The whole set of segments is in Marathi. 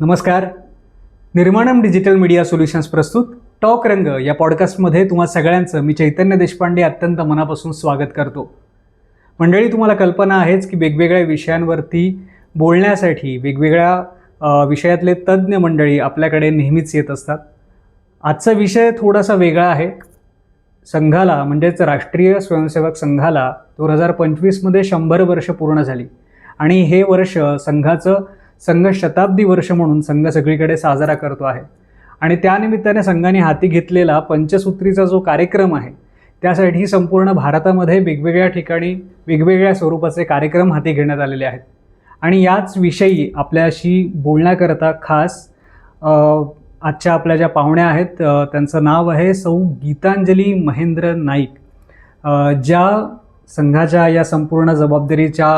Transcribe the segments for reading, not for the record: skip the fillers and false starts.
नमस्कार. निर्माणम डिजिटल मीडिया सोल्युशन्स प्रस्तुत टॉक रंग या पॉडकास्टमध्ये तुम्हा सगळ्यांचं मी चैतन्य देशपांडे अत्यंत मनापासून स्वागत करतो. मंडळी, तुम्हाला कल्पना आहेच की वेगवेगळ्या विषयांवरती बोलण्यासाठी वेगवेगळ्या विषयातले तज्ज्ञ मंडळी आपल्याकडे नेहमीच येत असतात. आजचा विषय थोडासा वेगळा आहे. संघाला म्हणजेच राष्ट्रीय स्वयंसेवक संघाला 2025मध्ये 100 वर्ष पूर्ण झाली आणि हे वर्ष संघाचं संघ शताब्दी वर्ष म्हणून संघ सगळीकडे साजरा करतो आहे. आणि त्यानिमित्ताने संघाने हाती घेतलेला पंचसूत्रीचा जो कार्यक्रम आहे त्यासाठी संपूर्ण भारतामध्ये वेगवेगळ्या ठिकाणी वेगवेगळ्या स्वरूपाचे कार्यक्रम हाती घेण्यात आलेले आहेत. आणि याच विषयी आपल्याशी बोलण्याकरता खास आजच्या आपल्या ज्या पाहुण्या आहेत त्यांचं नाव आहे सौ गीतांजली महेंद्र नाईक, ज्या संघाच्या या संपूर्ण जबाबदारीच्या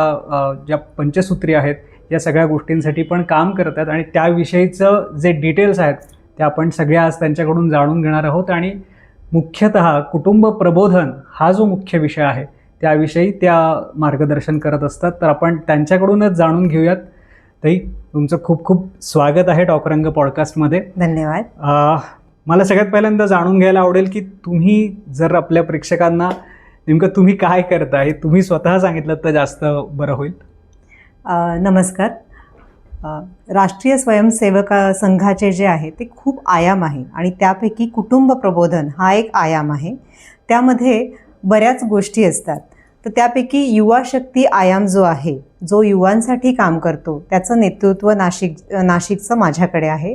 ज्या पंचसूत्री आहेत या सगळ्या गोष्टींसाठी पण काम करतात. आणि त्याविषयीचं जे डिटेल्स आहेत ते आपण सगळ्या आज त्यांच्याकडून जाणून घेणार आहोत. आणि मुख्यतः कुटुंब प्रबोधन हा जो मुख्य विषय आहे त्याविषयी त्या मार्गदर्शन करत असतात. तर आपण त्यांच्याकडूनच जाणून घेऊयात. ताई, तुमचं खूप खूप स्वागत आहे टॉक रंग पॉडकास्टमध्ये. धन्यवाद. मला सगळ्यात पहिल्यांदा जाणून घ्यायला आवडेल की तुम्ही जर आपल्या प्रेक्षकांना नेमकं तुम्ही काय करता हे तुम्ही स्वतः सांगितलं तर जास्त बरं होईल. नमस्कार. राष्ट्रीय स्वयंसेवक संघाचे जे आहे ते खूप आयाम आहे आणि त्यापैकी कुटुंब प्रबोधन हा एक आयाम आहे. त्यामध्ये बऱ्याच गोष्टी असतात. तर त्यापैकी युवा शक्ती आयाम जो आहे, जो युवांसाठी काम करतो, त्याचं नेतृत्व नाशिकचं माझ्याकडे आहे.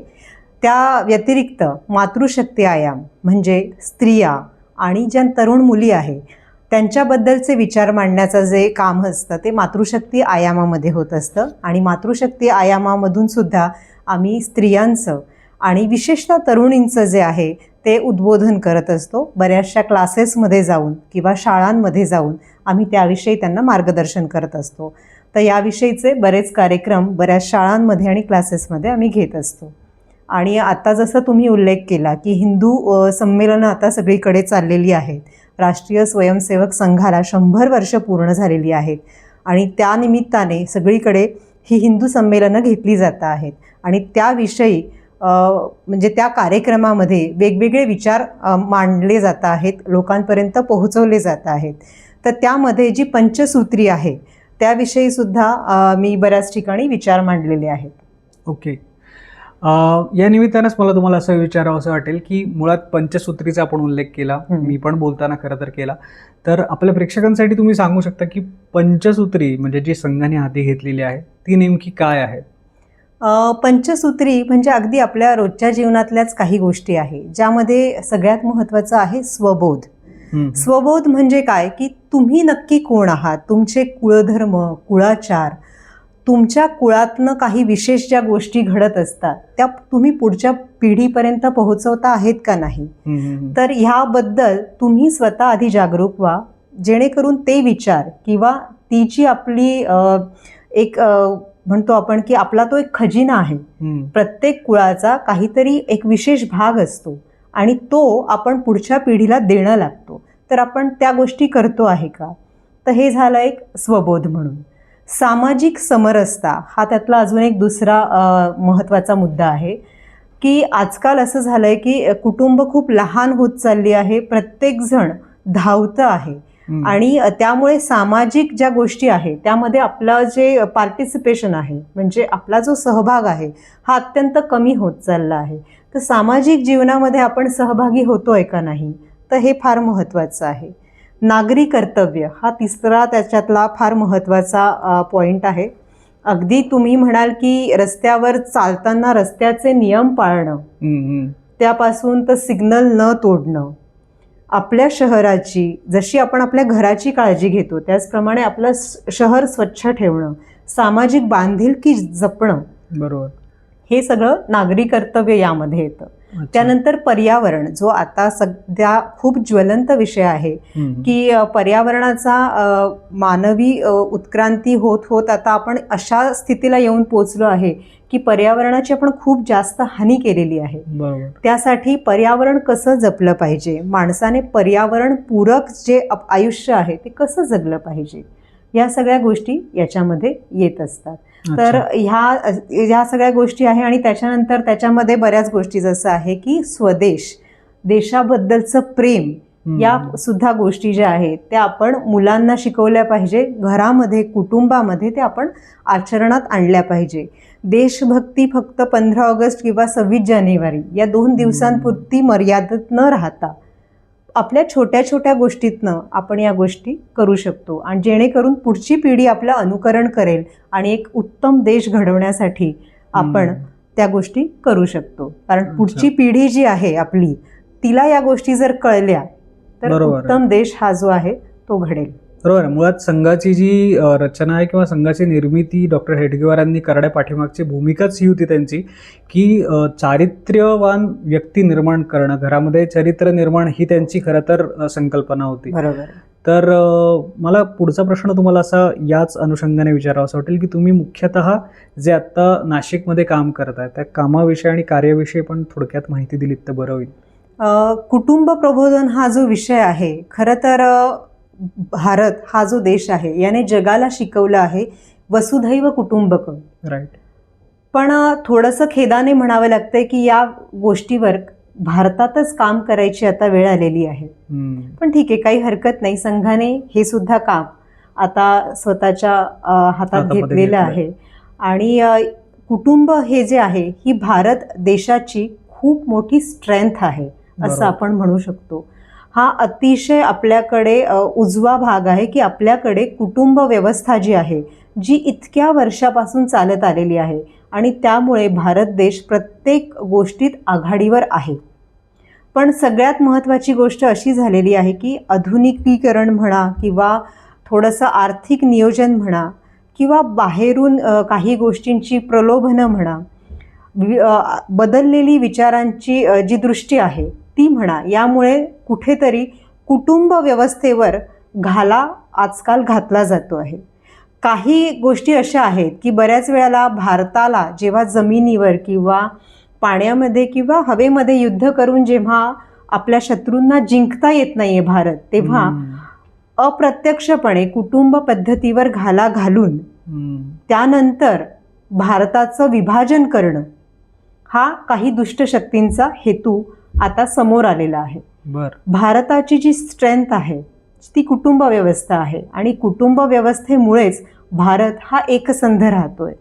त्या व्यतिरिक्त मातृशक्ती आयाम म्हणजे स्त्रिया आणि ज्या तरुण मुली आहे त्यांच्याबद्दलचे विचार मांडण्याचं जे काम असतं ते मातृशक्ती आयामामध्ये होत असतं. आणि मातृशक्ती आयामामधून सुद्धा आम्ही स्त्रियांचं आणि विशेषतः तरुणींचं जे आहे ते उद्बोधन करत असतो. बऱ्याचशा क्लासेसमध्ये जाऊन किंवा शाळांमध्ये जाऊन आम्ही त्याविषयी त्यांना मार्गदर्शन करत असतो. तर याविषयीचे बरेच कार्यक्रम बऱ्याच शाळांमध्ये आणि क्लासेसमध्ये आम्ही घेत असतो. आणि आता जसं तुम्ही उल्लेख केला की हिंदू संमेलनं आता सगळीकडे चाललेली आहेत. राष्ट्रीय स्वयंसेवक संघाला 100 वर्ष पूर्ण झालेली आहेत आणि त्यानिमित्ताने सगळीकडे ही हिंदू संमेलनं घेतली जात आहेत. आणि त्याविषयी म्हणजे त्या कार्यक्रमामध्ये वेगवेगळे विचार मांडले जात आहेत, लोकांपर्यंत पोहोचवले जात आहेत. तर त्यामध्ये जी पंचसूत्री आहे त्याविषयीसुद्धा मी बऱ्याच ठिकाणी विचार मांडलेले आहेत. ओके. या निमित्तानंच मला तुम्हाला असं विचारावं असं वाटेल की मुळात पंचसूत्रीचा आपण उल्लेख केला, मी पण बोलताना खरं तर केला. तर आपल्या प्रेक्षकांसाठी तुम्ही सांगू शकता की पंचसूत्री म्हणजे जी संघाने हाती घेतलेली आहे ती नेमकी काय आहे? पंचसूत्री म्हणजे अगदी आपल्या रोजच्या जीवनातल्याच काही गोष्टी आहे ज्यामध्ये सगळ्यात महत्त्वाचं आहे स्वबोध. स्वबोध म्हणजे काय की तुम्ही नक्की कोण आहात, तुमचे कुळधर्म, कुळाचार, तुमच्या कुळातनं काही विशेष ज्या गोष्टी घडत असतात त्या तुम्ही पुढच्या पिढीपर्यंत पोहोचवता आहेत का नाही. तर ह्याबद्दल तुम्ही स्वतः आधी जागरूक व्हा, जेणेकरून ते विचार किंवा ती जी आपली एक म्हणतो आपण की आपला तो एक खजिना आहे. प्रत्येक कुळाचा काहीतरी एक विशेष भाग असतो आणि तो आपण पुढच्या पिढीला देणं लागतो. तर आपण त्या गोष्टी करतो आहे का. तर हे झालं एक स्वबोध म्हणून. सामाजिक समरसता हा त्यातला अजून एक दुसरा महत्त्वाचा मुद्दा आहे की आजकाल असं झालं आहे की कुटुंब खूप लहान होत चालली आहे, प्रत्येकजण धावतं आहे आणि त्यामुळे सामाजिक ज्या गोष्टी आहे त्यामध्ये आपलं जे पार्टिसिपेशन आहे म्हणजे आपला जो सहभाग आहे हा अत्यंत कमी होत चालला आहे. तर सामाजिक जीवनामध्ये आपण सहभागी होतो आहे का नाही, तर हे फार महत्त्वाचं आहे. नागरी कर्तव्य हा तिसरा त्याच्यातला फार महत्त्वाचा पॉईंट आहे. अगदी तुम्ही म्हणाल की रस्त्यावर चालताना रस्त्याचे नियम पाळणं, त्यापासून तर सिग्नल न तोडणं, आपल्या शहराची जशी आपण आपल्या घराची काळजी घेतो त्याचप्रमाणे आपलं शहर स्वच्छ ठेवणं, सामाजिक बांधिलकी जपणं, बरोबर, हे सगळं नागरी कर्तव्य यामध्ये येतं. त्यानंतर पर्यावरण, जो आता सध्या खूप ज्वलंत विषय आहे की पर्यावरणाचा मानवी उत्क्रांती होत होत आता आपण अशा स्थितीला येऊन पोचलो आहे की पर्यावरणाची आपण खूप जास्त हानी केलेली आहे. त्यासाठी पर्यावरण कसं जपलं पाहिजे, माणसाने पर्यावरण पूरक जे आयुष्य आहे ते कसं जगलं पाहिजे, या सगळ्या गोष्टी याच्यामध्ये येत असतात. तर ह्या सगळ्या गोष्टी आहे. आणि त्याच्यानंतर त्याच्यामध्ये बऱ्याच गोष्टी जसं आहे की स्वदेश, देशाबद्दलचं प्रेम, या सुद्धा गोष्टी ज्या आहेत त्या आपण मुलांना शिकवल्या पाहिजे. घरामध्ये, कुटुंबामध्ये ते आपण आचरणात आणल्या पाहिजे. देशभक्ती फक्त 15 ऑगस्ट किंवा 26 जानेवारी या 2 दिवसांपुरती मर्यादित न राहता आपल्या छोट्या छोट्या गोष्टीतनं आपण या गोष्टी करू शकतो. आणि जेणेकरून पुढची पिढी आपलं अनुकरण करेल आणि एक उत्तम देश घडवण्यासाठी आपण त्या गोष्टी करू शकतो. कारण पुढची पिढी जी आहे आपली, तिला या गोष्टी जर कळल्या तर उत्तम देश हा जो आहे तो घडेल. बरोबर. मुळात संघाची जी रचना आहे किंवा संघाची निर्मिती डॉक्टर हेडगेवारांनी करण्या पाठीमागची भूमिकाच ही होती त्यांची, की चारित्र्यवान व्यक्ती निर्माण करणं, घरामध्ये चरित्र निर्माण ही त्यांची खरं तर संकल्पना होती. बरोबर. तर मला पुढचा प्रश्न तुम्हाला असा याच अनुषंगाने विचारावासा वाटेल की तुम्ही मुख्यतः जे आत्ता नाशिकमध्ये काम करत आहे त्या कामाविषयी आणि कार्याविषयी पण थोडक्यात माहिती दिलीत तर बरं होईल. कुटुंब प्रबोधन हा जो विषय आहे, खरं तर भारत हा जो देश आहे याने जगाला शिकवलं आहे वसुधैव कुटुंबकम. राईट. पण थोडंसं खेदाने म्हणावं लागतंय की या गोष्टीवर भारतातच काम करायची आता वेळ आलेली आहे. पण ठीक आहे, काही हरकत नाही. संघाने हे सुद्धा काम आता स्वतःच्या हातात घेतलेलं आहे. आणि कुटुंब हे जे आहे ही भारत देशाची खूप मोठी स्ट्रेंथ आहे असं आपण म्हणू शकतो. हा अतिशय आपल्याकडे उजवा भाग आहे की आपल्याकडे कुटुंब व्यवस्था जी आहे जी इतक्या वर्षापासून चालत आलेली आहे आणि त्यामुळे भारत देश प्रत्येक गोष्टीत आघाडीवर आहे. पण सगळ्यात महत्त्वाची गोष्ट अशी झालेली आहे की आधुनिकीकरण म्हणा किंवा थोडंसं आर्थिक नियोजन म्हणा किंवा बाहेरून काही गोष्टींची प्रलोभनं म्हणा, बदललेली विचारांची जी दृष्टी आहे ती म्हणा, यामुळे कुठेतरी कुटुंब व्यवस्थेवर घाला आजकाल घातला जातो आहे. काही गोष्टी अशा आहेत की बऱ्याच वेळेला भारताला जेव्हा जमिनीवर किंवा पाण्यामध्ये किंवा हवेमध्ये युद्ध करून जेव्हा आपल्या शत्रूंना जिंकता येत नाहीये भारत, तेव्हा अप्रत्यक्षपणे कुटुंब पद्धतीवर घाला घालून त्यानंतर भारताचं विभाजन करणं हा काही दुष्ट शक्तींचा हेतू आता समोर आलेला आहे. भारताची जी स्ट्रेंथ आहे ती कुटुंब व्यवस्था आहे आणि कुटुंब व्यवस्थेमुळेच भारत हा एकसंध राहतोय.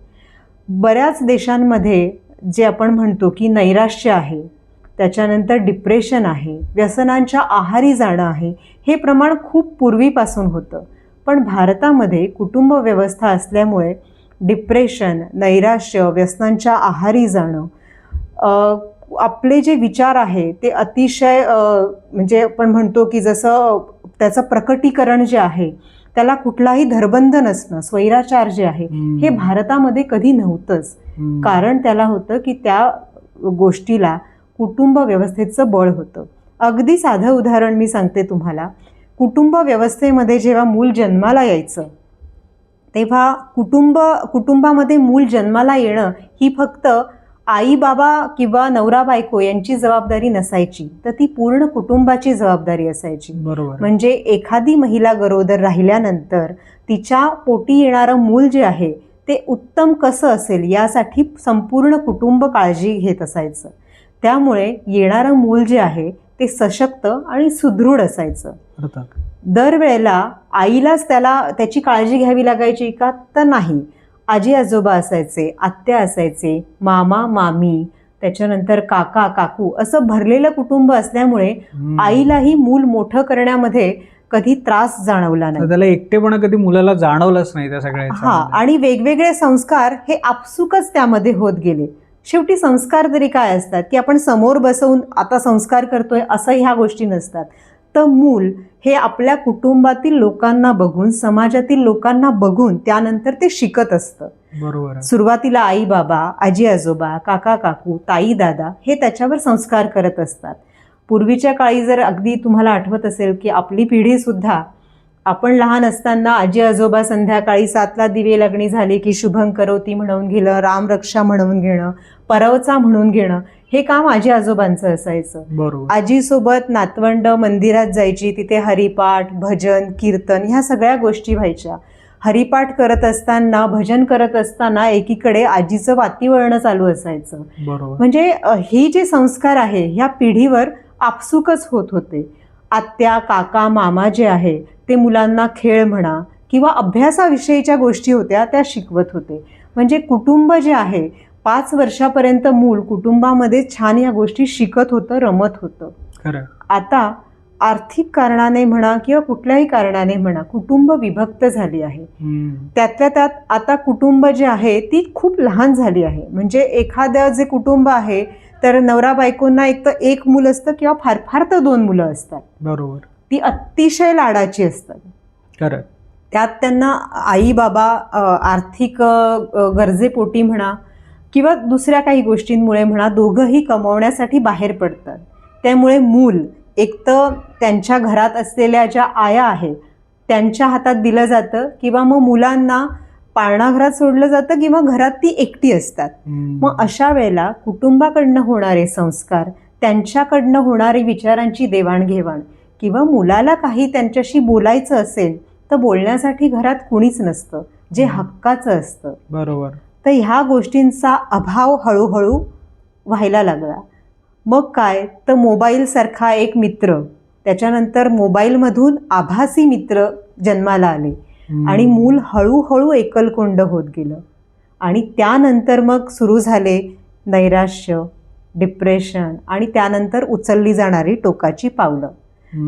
बऱ्याच देशांमध्ये जे आपण म्हणतो की नैराश्य आहे, त्याच्यानंतर डिप्रेशन आहे, व्यसनांच्या आहारी जाणं आहे, हे प्रमाण खूप पूर्वीपासून होतं. पण भारतामध्ये कुटुंब व्यवस्था असल्यामुळे डिप्रेशन, नैराश्य, व्यसनांच्या आहारी जाणं, आपले जे विचार आहे ते अतिशय म्हणजे आपण म्हणतो की जसं त्याचं प्रकटीकरण जे आहे त्याला कुठलाही धरबंध नसणं, स्वैराचार जे आहे हे भारतामध्ये कधी नव्हतंच. कारण त्याला होतं की त्या गोष्टीला कुटुंब व्यवस्थेचं बळ होतं. अगदी साधं उदाहरण मी सांगते तुम्हाला. कुटुंब व्यवस्थेमध्ये जेव्हा मूल जन्माला यायचं तेव्हा कुटुंबामध्ये मूल जन्माला येणं ही फक्त आई बाबा किंवा नवरा बायको यांची जबाबदारी नसायची, तर ती पूर्ण कुटुंबाची जबाबदारी असायची. म्हणजे एखादी महिला गरोदर राहिल्यानंतर तिच्या पोटी येणारं मूल जे आहे ते उत्तम कसं असेल यासाठी संपूर्ण कुटुंब काळजी घेत असायचं. त्यामुळे येणारं मूल जे आहे ते सशक्त आणि सुदृढ असायचं. दरवेळेला आईलाच त्याची काळजी घ्यावी लागायची का, तर नाही. आजी आजोबा असायचे, आत्या असायचे, मामा मामी, त्याच्यानंतर काका काकू, असं भरलेलं कुटुंब असल्यामुळे आईलाही मूल मोठं करण्यामध्ये कधी त्रास जाणवला नाही. त्याला एकटेपणा कधी मुलाला जाणवलंच नाही त्या सगळ्या. आणि वेगवेगळे संस्कार हे आपसुकच त्यामध्ये होत गेले. शेवटी संस्कार तरी काय असतात की आपण समोर बसवून आता संस्कार करतोय असं ह्या गोष्टी नसतात. तर मूल हे आपल्या कुटुंबातील लोकांना बघून, समाजातील लोकांना बघून त्यानंतर ते शिकत असतं. बरोबर. सुरुवातीला आई बाबा, आजी आजोबा, काका काकू, ताई दादा हे त्याच्यावर संस्कार करत असतात. पूर्वीच्या काळी जर अगदी तुम्हाला आठवत असेल की आपली पिढी सुद्धा, आपण लहान असताना आजी आजोबा संध्याकाळी 7ला दिवे लागणी झाली की शुभं करोती म्हणून घेणं, रामरक्षा म्हणून घेणं, परवचा म्हणून घेणं, हे काम आजी आजोबांचं असायचं. आजीसोबत नातवंड मंदिरात जायची, तिथे हरिपाठ, भजन, कीर्तन ह्या सगळ्या गोष्टी व्हायच्या. हरिपाठ करत असताना, भजन करत असताना एकीकडे आजीचं वाती वळणं चालू असायचं. बरोबर. म्हणजे ही जे संस्कार आहे ह्या पिढीवर आपसुकच होत होते. आत्या, काका, मामा जे आहे ते मुलांना खेळ म्हणा किंवा अभ्यासाविषयीच्या गोष्टी होत्या त्या शिकवत होते. म्हणजे कुटुंब जे आहे 5 वर्षापर्यंत मूल कुटुंबामध्ये छान या गोष्टी शिकत होतं, रमत होतं. खरं. आता आर्थिक कारणाने म्हणा किंवा कुठल्याही कारणाने म्हणा कुटुंब विभक्त झाली आहे. त्यातल्या त्यात आता कुटुंब जे आहे ती खूप लहान झाली आहे. म्हणजे एखादं जे कुटुंब आहे तर नवरा बायकोंना एक तर एक मुलं असतं किंवा फार फार तर 2 मुलं असतात. बरोबर. ती अतिशय लाडाची असतात. खरं. त्यात त्यांना आई बाबा आर्थिक गरजेपोटी म्हणा किंवा दुसऱ्या काही गोष्टींमुळे म्हणा दोघंही कमवण्यासाठी बाहेर पडतात. त्यामुळे मूल एक तर त्यांच्या घरात असलेल्या ज्या आया आहेत त्यांच्या हातात दिलं जातं किंवा मग मुलांना पाळणाघरात सोडलं जातं किंवा घरात ती एकटी असतात. मग अशा वेळेला कुटुंबाकडनं होणारे संस्कार, त्यांच्याकडनं होणारी विचारांची देवाणघेवाण किंवा मुलाला काही त्यांच्याशी बोलायचं असेल तर बोलण्यासाठी घरात कुणीच नसतं जे हक्काचं असतं. बरोबर. तर ह्या गोष्टींचा अभाव हळूहळू व्हायला लागला. मग काय तर मोबाईलसारखा एक मित्र, त्याच्यानंतर मोबाईलमधून आभासी मित्र जन्माला आले आणि मूल हळूहळू एकलकोंड होत गेलं. आणि त्यानंतर मग सुरू झाले नैराश्य, डिप्रेशन आणि त्यानंतर उचलली जाणारी टोकाची पावलं.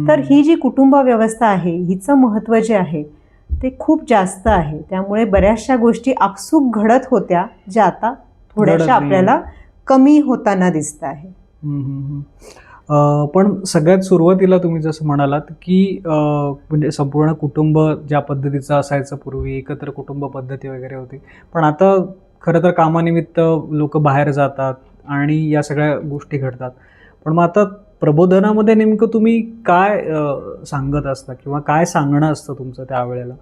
तर ही जी कुटुंब व्यवस्था आहे हिचं महत्त्व जे आहे ते खूप जास्त आहे. त्यामुळे बऱ्याचशा गोष्टी आपसूक घडत होत्या ज्या आता थोड्याशा आपल्याला कमी होताना दिसत आहे. पण सगळ्यात सुरुवातीला तुम्ही जसं म्हणालात की म्हणजे संपूर्ण कुटुंब ज्या पद्धतीचं असायचं पूर्वी, एकत्र कुटुंब पद्धती वगैरे होती, पण आता खरं तर कामानिमित्त लोक बाहेर जातात आणि या सगळ्या गोष्टी घडतात. पण मग आता प्रबोधनामध्ये नेमकं तुम्ही काय सांगत असता किंवा काय सांगणं असतं तुमचं त्यावेळेला?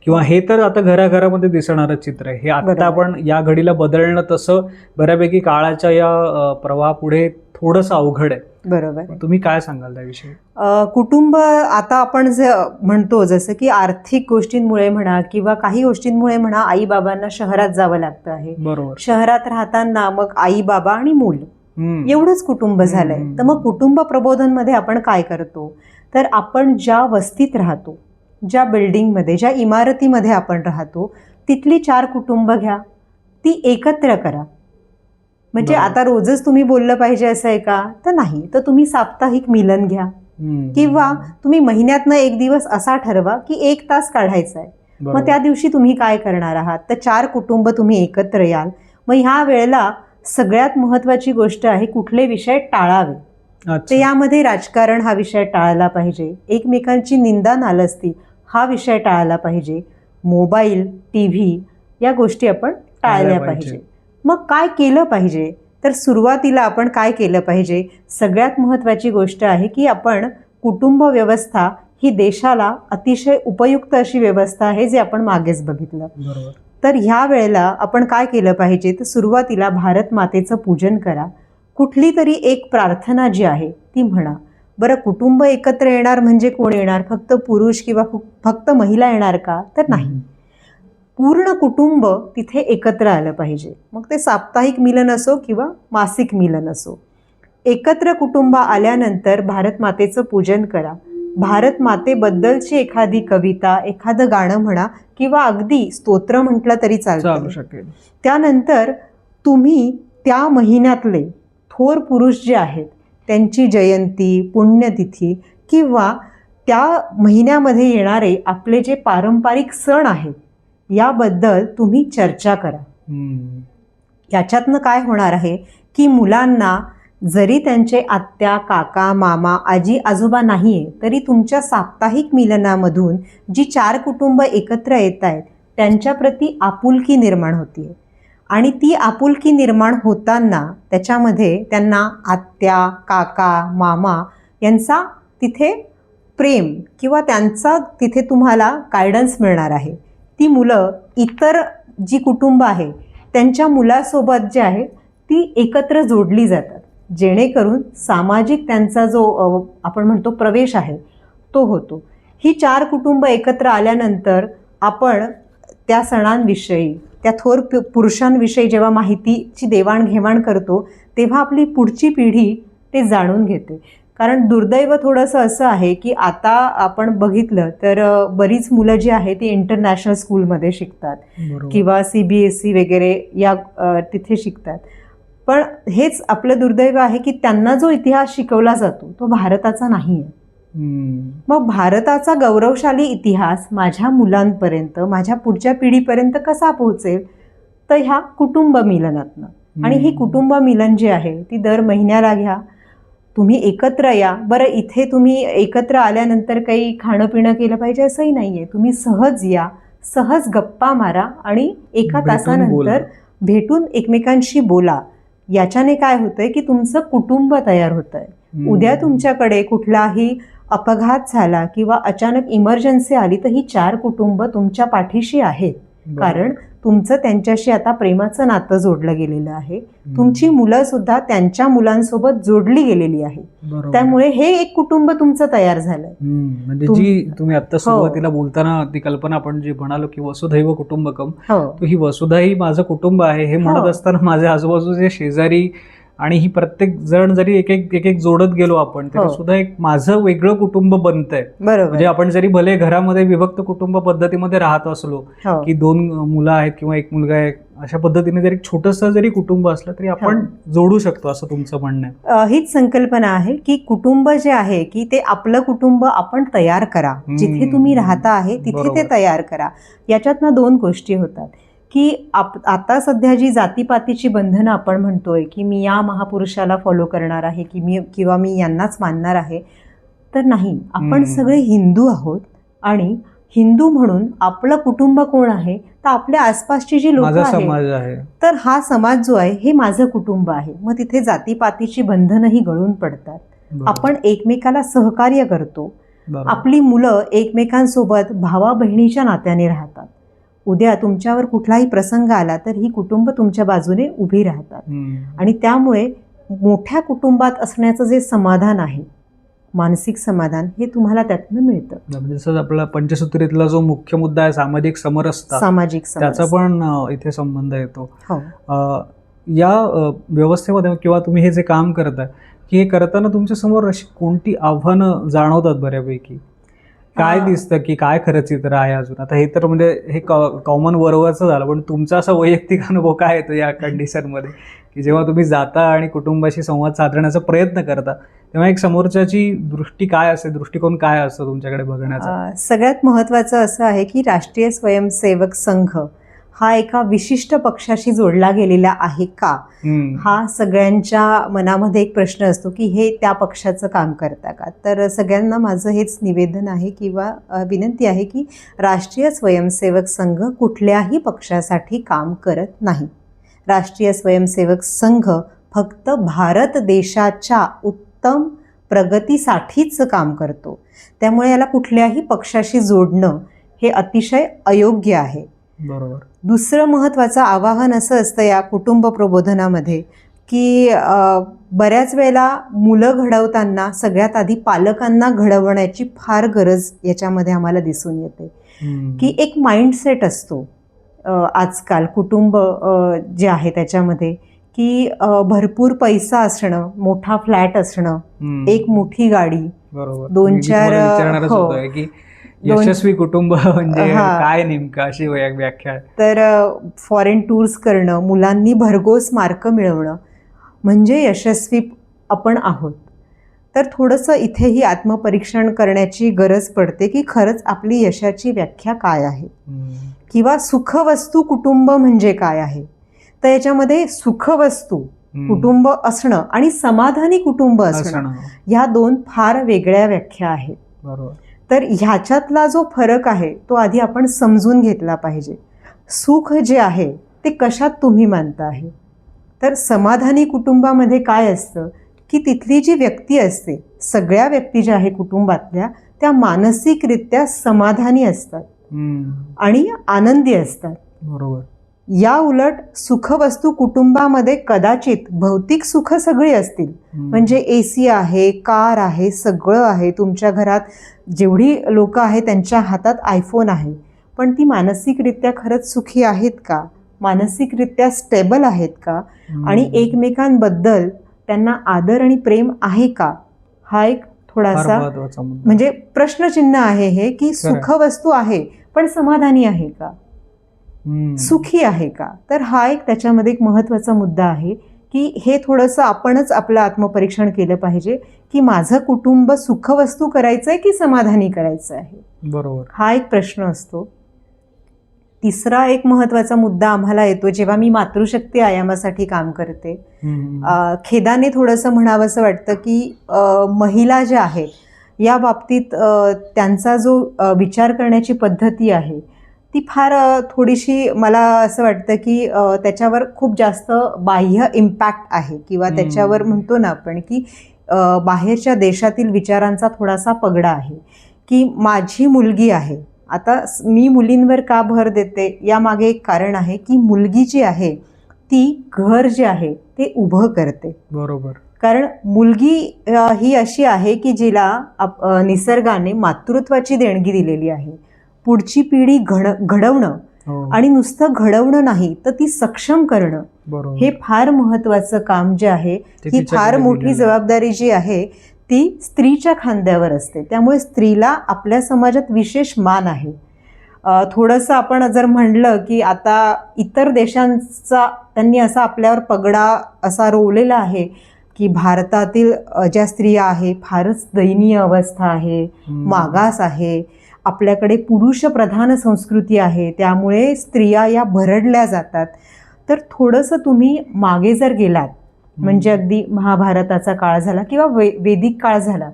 किंवा हे तर आता घराघरामध्ये दिसणारं चित्र आहे, हे आत्ता आपण या घडीला बदलणं तसं बऱ्यापैकी काळाच्या या प्रवाहापुढे थोडंसं अवघड आहे. बरोबर. तुम्ही काय सांगाल त्याविषयी? कुटुंब आता आपण जे म्हणतो जसं की आर्थिक गोष्टींमुळे म्हणा किंवा काही गोष्टींमुळे म्हणा आई बाबांना शहरात जावं लागतं आहे. बरोबर. शहरात राहताना मग आई बाबा आणि मूल एवढंच कुटुंब झालंय. तर मग कुटुंब प्रबोधनमध्ये आपण काय करतो तर आपण ज्या वस्तीत राहतो, ज्या बिल्डिंगमध्ये, ज्या इमारतीमध्ये आपण राहतो तिथली 4 कुटुंब घ्या, ती एकत्र करा. म्हणजे आता रोजच तुम्ही बोललं पाहिजे असं आहे का तर नाही, तर तुम्ही साप्ताहिक मिलन घ्या किंवा तुम्ही महिन्यातनं एक दिवस असा ठरवा की 1 तास काढायचा आहे. मग त्या दिवशी तुम्ही काय करणार आहात तर 4 कुटुंब तुम्ही एकत्र याल. मग ह्या वेळेला सगळ्यात महत्त्वाची गोष्ट आहे कुठले विषय टाळावे. तर यामध्ये राजकारण हा विषय टाळला पाहिजे, एकमेकांची निंदा नालस्ती हा विषय टाळला पाहिजे, मोबाईल, TV या गोष्टी आपण टाळल्या पाहिजे. मग काय केलं पाहिजे तर सुरुवातीला आपण काय केलं पाहिजे, सगळ्यात महत्त्वाची गोष्ट आहे की आपण कुटुंब व्यवस्था ही देशाला अतिशय उपयुक्त अशी व्यवस्था आहे जे आपण मागेच बघितलं. तर ह्या वेळेला आपण काय केलं पाहिजे तर सुरुवातीला भारत मातेचं पूजन करा. कुठली तरी एक प्रार्थना जी आहे ती म्हणा. बरं, कुटुंब एकत्र येणार म्हणजे कोण येणार, फक्त पुरुष किंवा फक्त महिला येणार का तर नाही, पूर्ण कुटुंब तिथे एकत्र आलं पाहिजे. मग ते साप्ताहिक मिलन असो किंवा मासिक मिलन असो. एकत्र कुटुंब आल्यानंतर भारत मातेचं पूजन करा. भारत मातेबद्दलची एखादी कविता, एखादं गाणं म्हणा किंवा अगदी स्तोत्र म्हटलं तरी चालू शकेल. त्यानंतर तुम्ही त्या महिन्यातले थोर पुरुष जे आहेत त्यांची जयंती, पुण्यतिथी किंवा त्या महिन्यामध्ये येणारे आपले जे पारंपरिक सण आहेत याबद्दल तुम्ही चर्चा करा. याच्यातनं काय होणार आहे की मुलांना जरी त्यांचे आत्या, काका, मामा, आजी, आजोबा नाही आहे तरी तुमच्या साप्ताहिक मिलनामधून जी 4 कुटुंब एकत्र येत आहेत त्यांच्याप्रती आपुलकी निर्माण होती. आणि ती आपुलकी निर्माण होताना त्याच्यामध्ये त्यांना आत्या, काका, मामा यांचा तिथे प्रेम किंवा त्यांचा तिथे तुम्हाला गायडन्स मिळणार आहे. ती मुलं इतर जी कुटुंब आहे त्यांच्या मुलासोबत जे आहे ती एकत्र जोडली जातात, जेणेकरून सामाजिक त्यांचा जो आपण म्हणतो प्रवेश आहे तो होतो. ही 4 कुटुंब एकत्र आल्यानंतर आपण त्या सणांविषयी, त्या थोर पुरुषांविषयी जेव्हा माहितीची देवाणघेवाण करतो तेव्हा आपली पुढची पिढी ते जाणून घेते. कारण दुर्दैव थोडंसं असं आहे की आता आपण बघितलं तर बरीच मुलं जी आहेत ती इंटरनॅशनल स्कूलमध्ये शिकतात किंवा CBSE वगैरे या तिथे शिकतात. पण हेच आपलं दुर्दैव आहे की त्यांना जो इतिहास शिकवला जातो तो भारताचा नाही आहे. मग भारताचा गौरवशाली इतिहास माझ्या मुलांपर्यंत, माझ्या पुढच्या पिढीपर्यंत कसा पोहोचेल? तर ह्या कुटुंब मिलनातनं. आणि ही कुटुंब मिलन जी आहे ती दर महिन्याला घ्या, तुम्ही एकत्र या. बरं, इथे तुम्ही एकत्र आल्यानंतर काही खाणं पिणं केलं पाहिजे असंही नाही आहे. तुम्ही सहज या, सहज गप्पा मारा आणि एका तासानंतर भेटून एकमेकांशी बोला. याच्याने काय होतंय की तुमचं कुटुंब तयार होतंय. उद्या तुमच्याकडे कुठलाही अपघात झाला किंवा अचानक इमर्जन्सी आली तर ही 4 कुटुंब तुमच्या पाठीशी आहेत. कारण तुमचं त्यांच्याशी आता प्रेमाचं नातं जोडलं गेलेलं आहे. तुमची मुलं सुद्धा त्यांच्या मुलांसोबत जोडली गेलेली आहे. त्यामुळे हे एक कुटुंब तुमचं तयार झालंय. म्हणजे जी तुम्ही आता सुरुवातीला बोलताना ती कल्पना आपण जी म्हणालो की वसुधैव कुटुंबकम, तो ही वसुधा ही माझं कुटुंब आहे हे म्हणत असताना माझ्या आजूबाजूचे शेजारी आणि ही प्रत्येक जण जरी एक एक जोडत गेलो आपण तरी सुद्धा एक माझं वेगळं कुटुंब बनतंय. म्हणजे आपण जरी भले घरामध्ये विभक्त कुटुंब पद्धतीमध्ये राहत असलो की 2 मुलं आहेत किंवा 1 मुलगा आहे, अशा पद्धतीने जरी छोटंसं जरी कुटुंब असलं तरी आपण जोडू शकतो असं तुमचं म्हणणं आहे. हीच संकल्पना आहे की कुटुंब जे आहे की ते आपलं कुटुंब आपण तयार करा. जिथे तुम्ही राहता आहे तिथे ते तयार करा. याच्यातनं 2 गोष्टी होतात की आता सध्या जी जातीपातीची बंधनं आपण म्हणतोय की मी या महापुरुषाला फॉलो करणार आहे किंवा मी यांनाच मानणार आहे, तर नाही. आपण सगळे हिंदू आहोत आणि हिंदू म्हणून आपलं कुटुंब कोण आहे? तर आपल्या आसपासची जी लोक आहेत, तर हा समाज जो आहे हे माझं कुटुंब आहे. मग तिथे जातीपातीची बंधनंही गळून पडतात. आपण एकमेकाला सहकार्य करतो. आपली मुलं एकमेकांसोबत भावा बहिणीच्या नात्याने राहतात. उद्या तुमच्यावर कुठलाही प्रसंग आला तर ही कुटुंब तुमच्या बाजूने उभी राहतात. आणि त्यामुळे मोठ्या कुटुंबात असण्याचं जे समाधान आहे, मानसिक समाधान, हे तुम्हाला त्यातनं मिळतं. जसं आपला पंचसूत्रीतला जो मुख्य मुद्दा आहे सामाजिक समरसता, त्याचा पण इथे संबंध येतो. या व्यवस्थेमध्ये किंवा तुम्ही हे जे काम करताय की हे करताना तुमच्या समोर अशी कोणती आव्हानं जाणवतात बऱ्यापैकी? काय दिसतं की काय खरं चित्र आहे अजून? आता हे तर म्हणजे हे कॉमन वरवरचं झालं, पण तुमचा असा वैयक्तिक अनुभव काय येतो या कंडिशनमध्ये की जेव्हा तुम्ही जाता आणि कुटुंबाशी संवाद साधण्याचा प्रयत्न करता तेव्हा एक समोरच्याची दृष्टिकोन काय असतो तुमच्याकडे बघण्याचा? सगळ्यात महत्त्वाचं असं आहे की राष्ट्रीय स्वयंसेवक संघ हा एका विशिष्ट पक्षाशी जोडला गेलेला आहे का, हा सगळ्यांच्या मनामध्ये एक प्रश्न असतो की हे त्या पक्षाचं काम करता का. तर सगळ्यांना माझं हेच निवेदन आहे किंवा विनंती आहे की राष्ट्रीय स्वयंसेवक संघ कुठल्याही पक्षासाठी काम करत नाही. राष्ट्रीय स्वयंसेवक संघ फक्त भारत देशाच्या उत्तम प्रगतीसाठीच काम करतो. त्यामुळे याला कुठल्याही पक्षाशी जोडणं हे अतिशय अयोग्य आहे. बरोबर. दुसरं महत्त्वाचं आवाहन असं असतं या कुटुंब प्रबोधनामध्ये की बऱ्याच वेळेला मुलं घडवताना सगळ्यात आधी पालकांना घडवण्याची फार गरज याच्यामध्ये आम्हाला दिसून येते. की एक माइंडसेट असतो आजकाल कुटुंब जे आहे त्याच्यामध्ये की भरपूर पैसा असणं, मोठा फ्लॅट असणं, एक मोठी गाडी, 2-4 यशस्वी कुटुंब म्हणजे काय नेमकं अशी व्याख्या. तर फॉरेन टूर्स करणं, मुलांनी भरघोस मार्क मिळवणं म्हणजे यशस्वी आपण आहोत. तर थोडंसं इथेही आत्मपरीक्षण करण्याची गरज पडते की खरंच आपली यशाची व्याख्या काय आहे किंवा सुखवस्तू कुटुंब म्हणजे काय आहे. तर याच्यामध्ये सुखवस्तू कुटुंब असणं आणि समाधानी कुटुंब असणं ह्या 2 फार वेगळ्या व्याख्या आहेत. बरोबर. तर ह्याच्यातला जो फरक आहे तो आधी आपण समजून घेतला पाहिजे. सुख जे आहे ते कशात तुम्ही मानता आहे. तर समाधानी कुटुंबामध्ये काय असतं की तिथली जी व्यक्ती असते, सगळ्या व्यक्ती ज्या आहे कुटुंबातल्या त्या मानसिकरित्या समाधानी असतात आणि आनंदी असतात. बरोबर. या उलट सुखवस्तू कुटुंबामध्ये कदाचित भौतिक सुख सगळी असतील, म्हणजे AC आहे, कार आहे, सगळं आहे, तुमच्या घरात जेवढी लोक आहेत त्यांच्या हातात iPhone आहे, पण ती मानसिकरित्या खरंच सुखी आहेत का, मानसिकरित्या स्टेबल आहेत का, आणि एकमेकांबद्दल त्यांना आदर आणि प्रेम आहे का, हा एक थोडासा म्हणजे प्रश्नचिन्ह आहे हे, की सुखवस्तू आहे पण समाधानी आहे का, सुखी आहे का. तर हा एक त्याच्यामध्ये एक महत्त्वाचा मुद्दा आहे की हे थोडंसं आपणच आपलं आत्मपरीक्षण केलं पाहिजे की माझं कुटुंब सुखवस्तू करायचं आहे की समाधानी करायचं आहे. बरोबर, हा हा एक प्रश्न असतो. तिसरा एक महत्त्वाचा मुद्दा आम्हाला येतो जेव्हा मी मातृशक्ती आयामासाठी काम करते. खेदाने थोडंसं म्हणावंसं वाटतं की महिला ज्या आहेत या बाबतीत त्यांचा जो विचार करण्याची पद्धती आहे ती फार थोडीशी मला असं वाटतं की त्याच्यावर खूप जास्त बाह्य इम्पॅक्ट आहे किंवा त्याच्यावर म्हणतो ना आपण की बाहेरच्या देशातील विचारांचा थोडासा पगडा आहे की माझी मुलगी आहे. आता मी मुलींवर का भर देते यामागे एक कारण आहे की मुलगी जी आहे ती घर जे आहे ते उभं करते. बरोबर, कारण मुलगी ही अशी आहे की जिला निसर्गाने मातृत्वाची देणगी दिलेली आहे. पुढची पिढी घडवणं आणि नुसतं घडवणं नाही तर ती सक्षम करणं हे फार महत्त्वाचं काम जे आहे, ही फार मोठी जबाबदारी जी आहे ती स्त्रीच्या खांद्यावर असते. त्यामुळे स्त्रीला आपल्या समाजात विशेष मान आहे. थोडंसं आपण जर म्हणलं की आता इतर देशांचा त्यांनी असा आपल्यावर पगडा असा रोवलेला आहे की भारतातील ज्या स्त्रिया आहे फारच दयनीय अवस्था आहे, मागास आहे, आपल्याकडे पुरुषप्रधान संस्कृती आहे, त्यामुळे स्त्रिया या भरडल्या जातात. तर थोडंसं तुम्ही मागे जर गेलात म्हणजे अगदी महाभारताचा काळ झाला किंवा वैदिक काळ झाला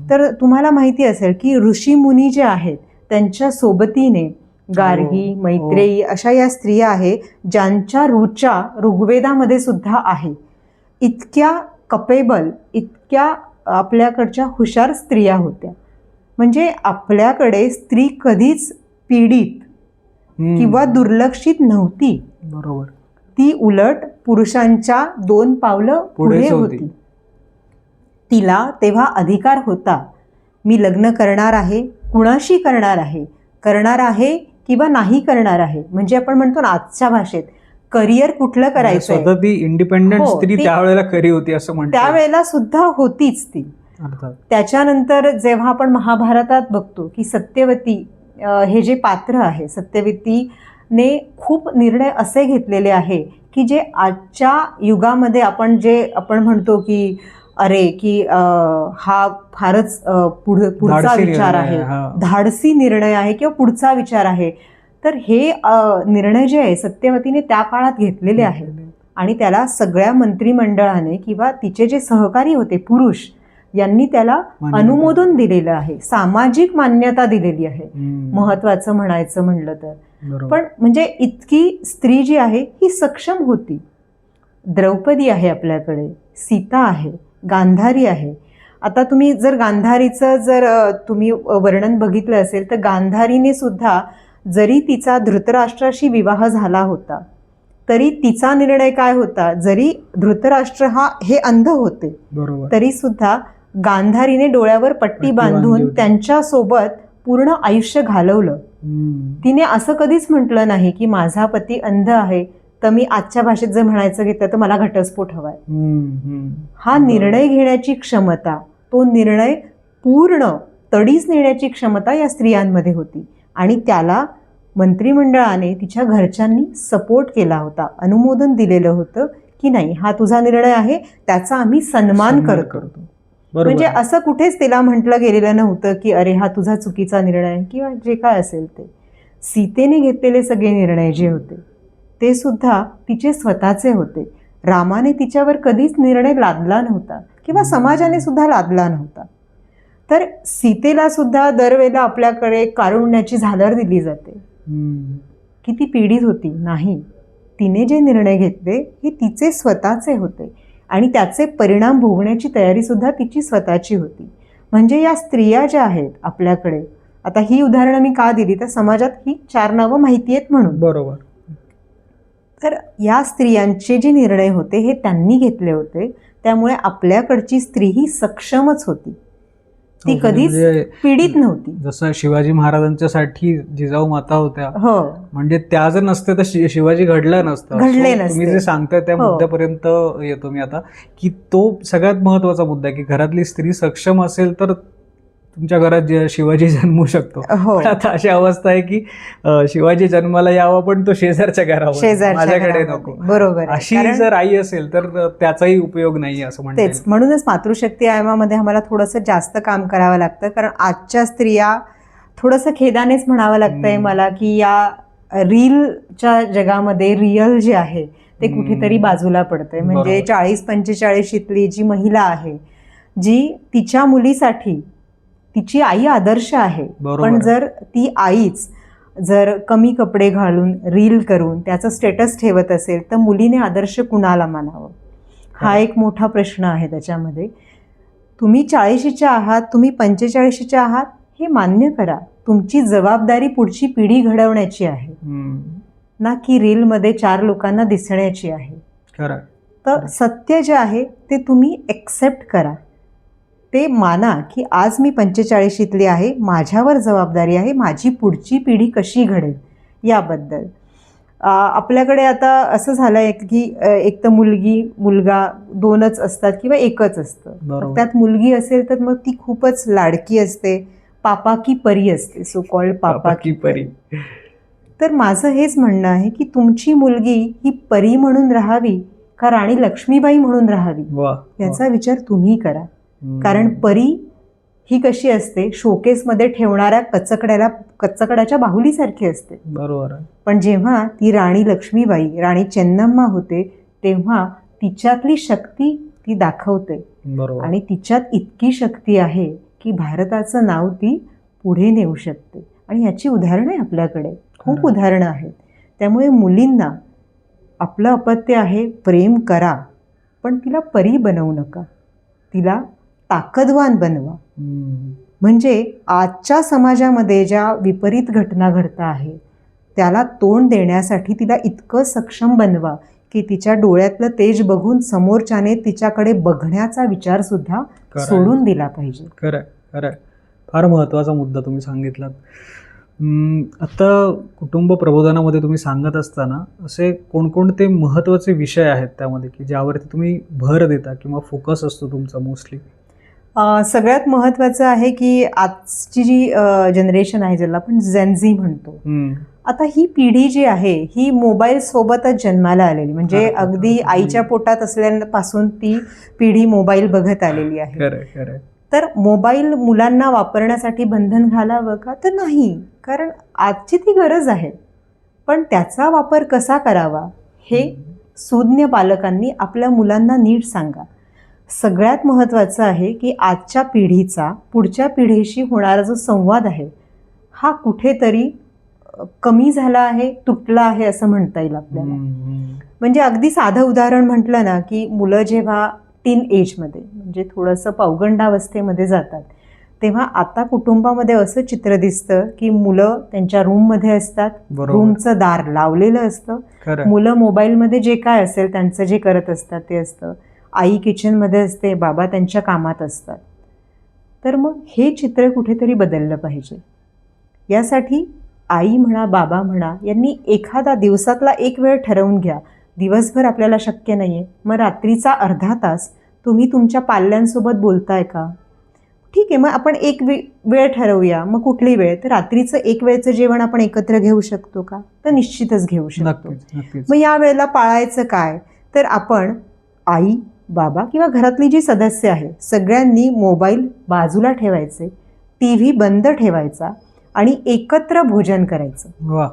तर तुम्हाला माहिती असेल की ऋषीमुनी जे आहेत त्यांच्या सोबतीने गार्गी, मैत्रेयी अशा या स्त्रिया आहेत ज्यांच्या रुचा ऋग्वेदामध्ये सुद्धा आहे. इतक्या कपेबल, इतक्या आपल्याकडच्या हुशार स्त्रिया होत्या. म्हणजे आपल्याकडे स्त्री कधीच पीडित किंवा दुर्लक्षित नव्हती. बरोबर, ती उलट पुरुषांच्या 2 पावलं पुढे होती. तिला तेव्हा अधिकार होता, मी लग्न करणार आहे, कुणाशी करणार आहे किंवा नाही करणार आहे. म्हणजे आपण म्हणतो ना आजच्या भाषेत करिअर कुठलं करायचं, स्वतः ती इंडिपेंडंट स्त्री त्यावेळेला खरी होती असं म्हणतात. त्यावेळेला सुद्धा होतीच ती. त्याच्यानंतर जेव्हा आपण महाभारतात बघतो की सत्यवती हे जे पात्र आहे, सत्यवतीने खूप निर्णय असे घेतलेले आहे की जे आजच्या युगामध्ये आपण म्हणतो की अरे की हा फारच पुढचा विचार आहे, धाडसी निर्णय आहे किंवा पुढचा विचार आहे. तर हे निर्णय जे आहे सत्यवतीने त्या काळात घेतलेले आहेत आणि त्याला सगळ्या मंत्रिमंडळाने किंवा तिचे जे सहकारी होते पुरुष यांनी त्याला अनुमोदन दिलेलं आहे, सामाजिक मान्यता दिलेली आहे. महत्वाचं म्हणायचं म्हणलं तर पण म्हणजे इतकी स्त्री जी आहे ही सक्षम होती. द्रौपदी आहे आपल्याकडे, सीता आहे, गांधारी आहे. आता तुम्ही जर गांधारीचं जर तुम्ही वर्णन बघितलं असेल तर गांधारीने सुद्धा जरी तिचा धृतराष्ट्राशी विवाह झाला होता तरी तिचा निर्णय काय होता, जरी धृतराष्ट्र हे अंध होते तरी सुद्धा गांधारीने डोळ्यावर पट्टी बांधून त्यांच्यासोबत पूर्ण आयुष्य घालवलं. तिने असं कधीच म्हटलं नाही की माझा पती अंध आहे तर मी आजच्या भाषेत जर म्हणायचं घेतलं तर मला घटस्फोट हवाय. हा निर्णय घेण्याची क्षमता, तो निर्णय पूर्ण तडीस नेण्याची क्षमता या स्त्रियांमध्ये होती आणि त्याला मंत्रिमंडळाने तिच्या घरच्यांनी सपोर्ट केला होता, अनुमोदन दिलेलं होतं की नाही हा तुझा निर्णय आहे, त्याचा आम्ही सन्मान करतो. म्हणजे असं कुठेच तिला म्हटलं गेलेलं नव्हतं की अरे हा तुझा चुकीचा निर्णय आहे किंवा जे काय असेल ते. सीतेने घेतलेले सगळे निर्णय जे होते ते सुद्धा तिचे स्वतःचे होते. रामाने तिच्यावर कधीच निर्णय लादला नव्हता किंवा समाजाने सुद्धा लादला नव्हता. तर सीतेला सुद्धा दरवेळेला आपल्याकडे कारुण्याची झालर दिली जाते की ती पीडित होती. नाही, तिने जे निर्णय घेतले हे तिचे स्वतःचे होते आणि त्याचे परिणाम भोगण्याची तयारी सुद्धा तिची स्वतःची होती. म्हणजे या स्त्रिया ज्या आहेत आपल्याकडे, आता ही उदाहरणं मी का दिली तर समाजात ही 4 नावं माहिती आहेत म्हणून. बरोबर. तर या स्त्रियांचे जे निर्णय होते हे त्यांनी घेतले होते, त्यामुळे आपल्याकडची स्त्री ही सक्षमच होती. ती कधीच पीडित नव्हती. जसं शिवाजी महाराजांच्यासाठी जिजाऊ माता होत्या, हो, म्हणजे त्या जर नसते तर शिवाजी घडला नसतं. घडले नसते. तुम्ही जे सांगताय त्या हो. मुद्द्यापर्यंत येतो मी आता, की तो सगळ्यात महत्वाचा मुद्दा आहे की घरातली स्त्री सक्षम असेल तर तुमच्या घरात शिवाजी जन्मू शकतो. हो. पण आता अशी अवस्था आहे की शिवाजी जन्माला यावा पण तो शेजारच्या घरावर, माझ्याकडे नको. बरोबर. अशी जर आई असेल तर त्याचाही उपयोग नाही असं म्हणते. तेच म्हणूनच मातृशक्ती आयामामध्ये आम्हाला थोडंसं जास्त काम करावं लागतं, कारण आजच्या स्त्रिया थोडंसं खेदानेच म्हणावं लागतंय मला की या रीलच्या जगामध्ये रिअल जे आहे ते कुठेतरी बाजूला पडतंय. म्हणजे 40-45 जी महिला आहे, जी तिच्या मुलीसाठी तिची आई आदर्श आहे, पण जर ती आईच जर कमी कपडे घालून रील करून त्याचं स्टेटस ठेवत असेल तर मुलीने आदर्श कुणाला मानावं, हा एक मोठा प्रश्न आहे त्याच्यामध्ये. तुम्ही 40च्या आहात, तुम्ही 45च्या आहात, हे मान्य करा. तुमची जबाबदारी पुढची पिढी घडवण्याची आहे, ना की रीलमध्ये 4 लोकांना दिसण्याची आहे. तर सत्य जे आहे ते तुम्ही एक्सेप्ट करा, ते माना की आज मी 45ली आहे, माझ्यावर जबाबदारी आहे, माझी पुढची पिढी कशी घडेल याबद्दल. आपल्याकडे आता असं झालं आहे की एक तर मुलगी मुलगा 2च असतात किंवा एकच असतं. त्यात मुलगी असेल तर मग ती खूपच लाडकी असते, पापा की परी असते, सो कॉल्ड पापा की परी. तर माझं हेच म्हणणं आहे की तुमची मुलगी ही परी म्हणून राहावी का राणी लक्ष्मीबाई म्हणून राहावी, याचा विचार तुम्ही करा. कारण परी ही कशी असते, शोकेसमध्ये ठेवणाऱ्या कचकड्याच्या बाहुलीसारखी असते. बरोबर. पण जेव्हा ती राणी लक्ष्मीबाई, राणी चेन्नम्मा होते, तेव्हा तिच्यातली शक्ती ती दाखवते. आणि तिच्यात इतकी शक्ती आहे की भारताचं नाव ती पुढे नेऊ शकते. आणि याची उदाहरणं आपल्याकडे खूप उदाहरणं आहेत. त्यामुळे मुलींना आपलं अपत्य आहे, प्रेम करा, पण तिला परी बनवू नका, तिला ताकदवान बनवा. म्हणजे आजच्या समाजामध्ये ज्या विपरीत घटना घडत आहे त्याला तोंड देण्यासाठी तिला इतकं सक्षम बनवा की तिच्या डोळ्यातलं तेज बघून समोरच्याने तिच्याकडे बघण्याचा विचार सुद्धा सोडून दिला पाहिजे. खरं, फार महत्त्वाचा मुद्दा तुम्ही सांगितलात. आता कुटुंब प्रबोधनामध्ये तुम्ही सांगत असताना असे कोणकोणते महत्त्वाचे विषय आहेत त्यामध्ये की ज्यावरती तुम्ही भर देता किंवा फोकस असतो तुमचा मोस्टली? सगळ्यात महत्त्वाचं आहे की आजची जी जनरेशन आहे, ज्याला आपण जेनझी म्हणतो, आता ही पिढी जी आहे ही मोबाईल सोबतच जन्माला आलेली. म्हणजे अगदी आईच्या पोटात असल्यापासून ती पिढी मोबाईल बघत आलेली आहे. तर मोबाईल मुलांना वापरण्यासाठी बंधन घालावं का? तर नाही, कारण आजची ती गरज आहे. पण त्याचा वापर कसा करावा हे सुज्ञ पालकांनी आपल्या मुलांना नीट सांगा. सगळ्यात महत्त्वाचं आहे की आजच्या पिढीचा पुढच्या पिढीशी होणारा जो संवाद आहे हा कुठेतरी कमी झाला आहे, तुटला आहे असं म्हणता येईल आपल्याला. म्हणजे अगदी साधं उदाहरण म्हटलं ना की मुलं जेव्हा टीन एजमध्ये म्हणजे थोडंसं पौगंडावस्थेमध्ये जातात तेव्हा आता कुटुंबामध्ये असं चित्र दिसतं की मुलं त्यांच्या रूममध्ये असतात, रूमचं दार लावलेलं असतं, मुलं मोबाईलमध्ये जे काय असेल त्यांचं जे करत असतात ते असतं, आई किचनमध्ये असते, बाबा त्यांच्या कामात असतात. तर मग हे चित्र कुठेतरी बदललं पाहिजे. यासाठी आई म्हणा, बाबा म्हणा, यांनी एखादा दिवसातला एक वेळ ठरवून घ्या. दिवसभर आपल्याला शक्य नाही आहे, मग रात्रीचा अर्धा तास तुम्ही तुमच्या पाल्यांसोबत बोलताय का? ठीक आहे, मग आपण एक वेळ ठरवूया. मग कुठली वेळ? तर रात्रीचं एक वेळचं जेवण आपण एकत्र घेऊ शकतो का? तर निश्चितच घेऊ शकतो. मग या वेळेला पाळायचं काय? तर आपण आई, बाबा किंवा घरातली जी सदस्य आहे सगळ्यांनी मोबाईल बाजूला ठेवायचे, TV बंद ठेवायचा आणि एकत्र भोजन करायचं.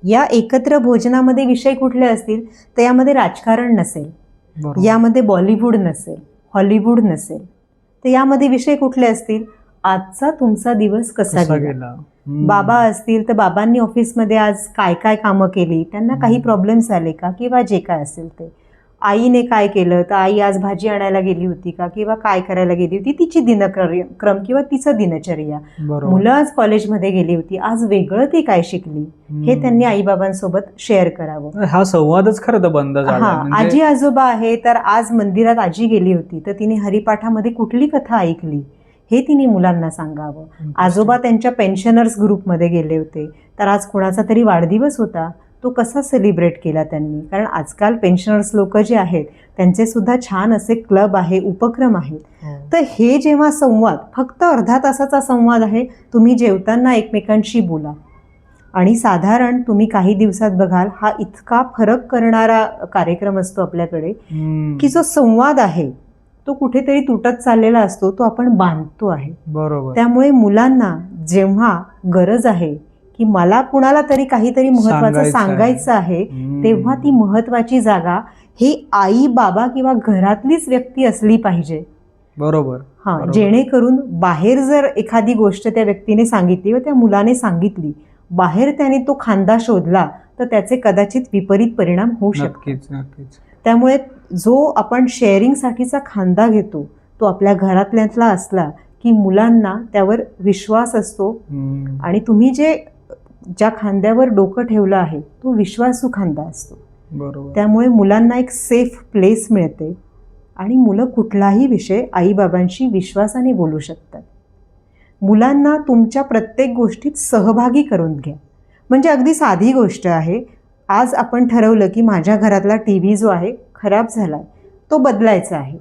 या एकत्र भोजनामध्ये विषय कुठले असतील तर यामध्ये राजकारण नसेल, यामध्ये बॉलिवूड नसेल, हॉलिवूड नसेल. तर यामध्ये विषय कुठले असतील? आजचा तुमचा दिवस कसा गेला. बाबा असतील तर बाबांनी ऑफिसमध्ये आज काय काय कामं केली, त्यांना काही प्रॉब्लेम्स आले का, किंवा जे काय असेल ते. आईने काय केलं, तर आई आज भाजी आणायला गेली होती का, किंवा काय करायला गेली होती, तिची दिनक्रम किंवा तिचं दिनचर्या. मुलं आज कॉलेजमध्ये गेली होती, आज वेगळं ती काय शिकली हे त्यांनी आईबाबांसोबत शेअर करावं. हा संवादच खरं तर बंद झाला. आजी आजोबा आहे तर आज मंदिरात आजी गेली होती तर तिने हरिपाठामध्ये कुठली कथा ऐकली हे तिने मुलांना सांगावं. आजोबा त्यांच्या पेन्शनर्स ग्रुपमध्ये गेले होते, तर आज कोणाचा तरी वाढदिवस होता, तो कसा सेलिब्रेट केला त्यांनी. कारण आजकाल पेन्शनर्स लोक जे आहेत त्यांचे सुद्धा छान असे क्लब आहे, उपक्रम आहेत. तर हे जेव्हा संवाद, फक्त अर्धा तासाचा संवाद आहे, तुम्ही जेवताना एकमेकांशी बोला. आणि साधारण तुम्ही काही दिवसात बघाल हा इतका फरक करणारा कार्यक्रम असतो आपल्याकडे की जो संवाद आहे तो कुठेतरी तुटत चाललेला असतो, तो आपण बांधतो आहे. बरोबर. त्यामुळे मुलांना जेव्हा गरज आहे की मला कुणाला तरी काहीतरी महत्वाचं सांगायचं आहे, तेव्हा ती महत्वाची जागा ही आई बाबा किंवा घरातलीच व्यक्ती असली पाहिजे. बरोबर. हां, जेणेकरून बाहेर जर एखादी गोष्ट त्या व्यक्तीने सांगितली व त्या मुलाने सांगितली, बाहेर त्याने तो खांदा शोधला तर त्याचे कदाचित विपरीत परिणाम होऊ शकतात. नक्कीच. त्यामुळे जो आपण शेअरिंगसाठीचा खांदा घेतो तो आपल्या घरातल्यातला असला की मुलांना त्यावर विश्वास असतो. आणि तुम्ही ज्या खांद्यावर डोकं ठेवलं आहे तो विश्वासू खांदा असतो. बरोबर. त्यामुळे मुलांना एक सेफ प्लेस मिळते आणि मुलं कुठलाही विषय आईबाबांशी विश्वासाने बोलू शकतात. मुलांना तुमच्या प्रत्येक गोष्टीत सहभागी करून घ्या. म्हणजे अगदी साधी गोष्ट आहे, आज आपण ठरवलं की माझ्या घरातला TV जो आहे खराब झाला आहे, तो बदलायचा आहे.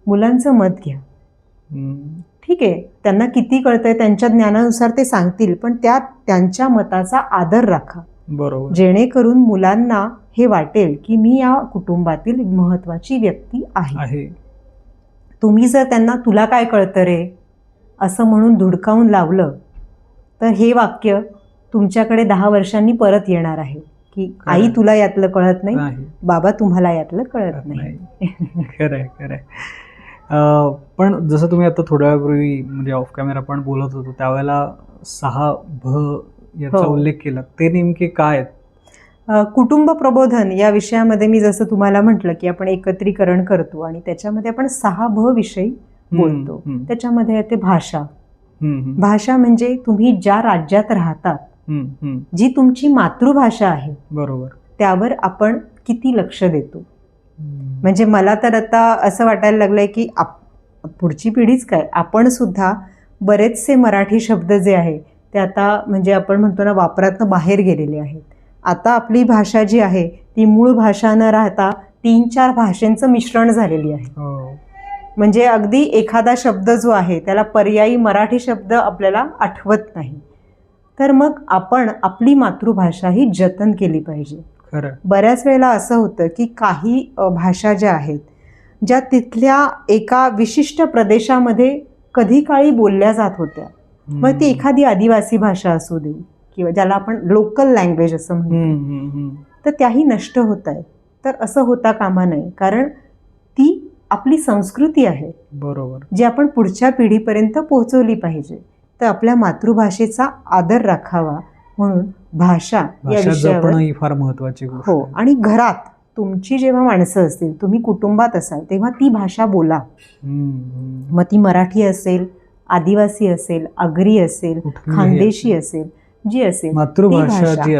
मुलांचं मत घ्या. ठीक आहे, त्यांना किती कळतंय त्यांच्या ज्ञानानुसार ते सांगतील, पण त्यांच्या मताचा आदर राखा. बरोबर. जेणेकरून मुलांना हे वाटेल की मी या कुटुंबातील महत्त्वाची व्यक्ती आहे. तुम्ही जर त्यांना तुला काय कळतं रे असं म्हणून धुडकावून लावलं तर हे वाक्य तुमच्याकडे 10 वर्षांनी परत येणार आहे की आई तुला यातलं कळत नाही, बाबा तुम्हाला यातलं कळत नाही. खरंय खरंय. पण जसं तुम्ही आता थोड्या वेळापूर्वी म्हणजे ऑफ कॅमेरा आपण बोलत होतो त्यावेळेला 6 भ याचा उल्लेख केला, ते नेमके काय आहेत? कुटुंब प्रबोधन या विषयामध्ये मी जसं तुम्हाला म्हटलं की आपण एकत्रीकरण करतो आणि त्याच्यामध्ये आपण 6 भ विषयी बोलतो. त्याच्यामध्ये येते भाषा. भाषा म्हणजे तुम्ही ज्या राज्यात राहतात, जी तुमची मातृभाषा आहे, बरोबर, त्यावर आपण किती लक्ष देतो. म्हणजे मला तर आता असं वाटायला लागलंय की पुढची पिढीच काय, आपण सुद्धा बरेचसे मराठी शब्द जे आहे ते आता म्हणजे आपण म्हणतो ना वापरातनं बाहेर गेलेले आहेत. आता आपली भाषा जी आहे ती मूळ भाषा न राहता 3-4 भाषांचं मिश्रण झालेली आहे. म्हणजे अगदी एखादा शब्द जो आहे त्याला पर्यायी मराठी शब्द आपल्याला आठवत नाही. तर मग आपण आपली मातृभाषा ही जतन केली पाहिजे. बऱ्याच वेळेला असं होतं की काही भाषा ज्या आहेत ज्या तिथल्या एका विशिष्ट प्रदेशामध्ये कधी काळी बोलल्या जात होत्या, मग ती एखादी आदिवासी भाषा असू दे किंवा ज्याला आपण लोकल लँग्वेज असं म्हणतो, तर त्याही नष्ट होत आहेत. तर असं होता कामा नये, कारण ती आपली संस्कृती आहे, बरोबर, जी आपण पुढच्या पिढीपर्यंत पोहोचवली पाहिजे. तर आपल्या मातृभाषेचा आदर राखावा म्हणून भाषा या विषयावर फार महत्त्वाची गोष्ट. हो. आणि घरात तुमची जेव्हा माणसं असतील, तुम्ही कुटुंबात असाल, तेव्हा ती भाषा बोला. मग ती मराठी असेल, आदिवासी असेल, आगरी असेल, खानदेशी असेल, जी असेल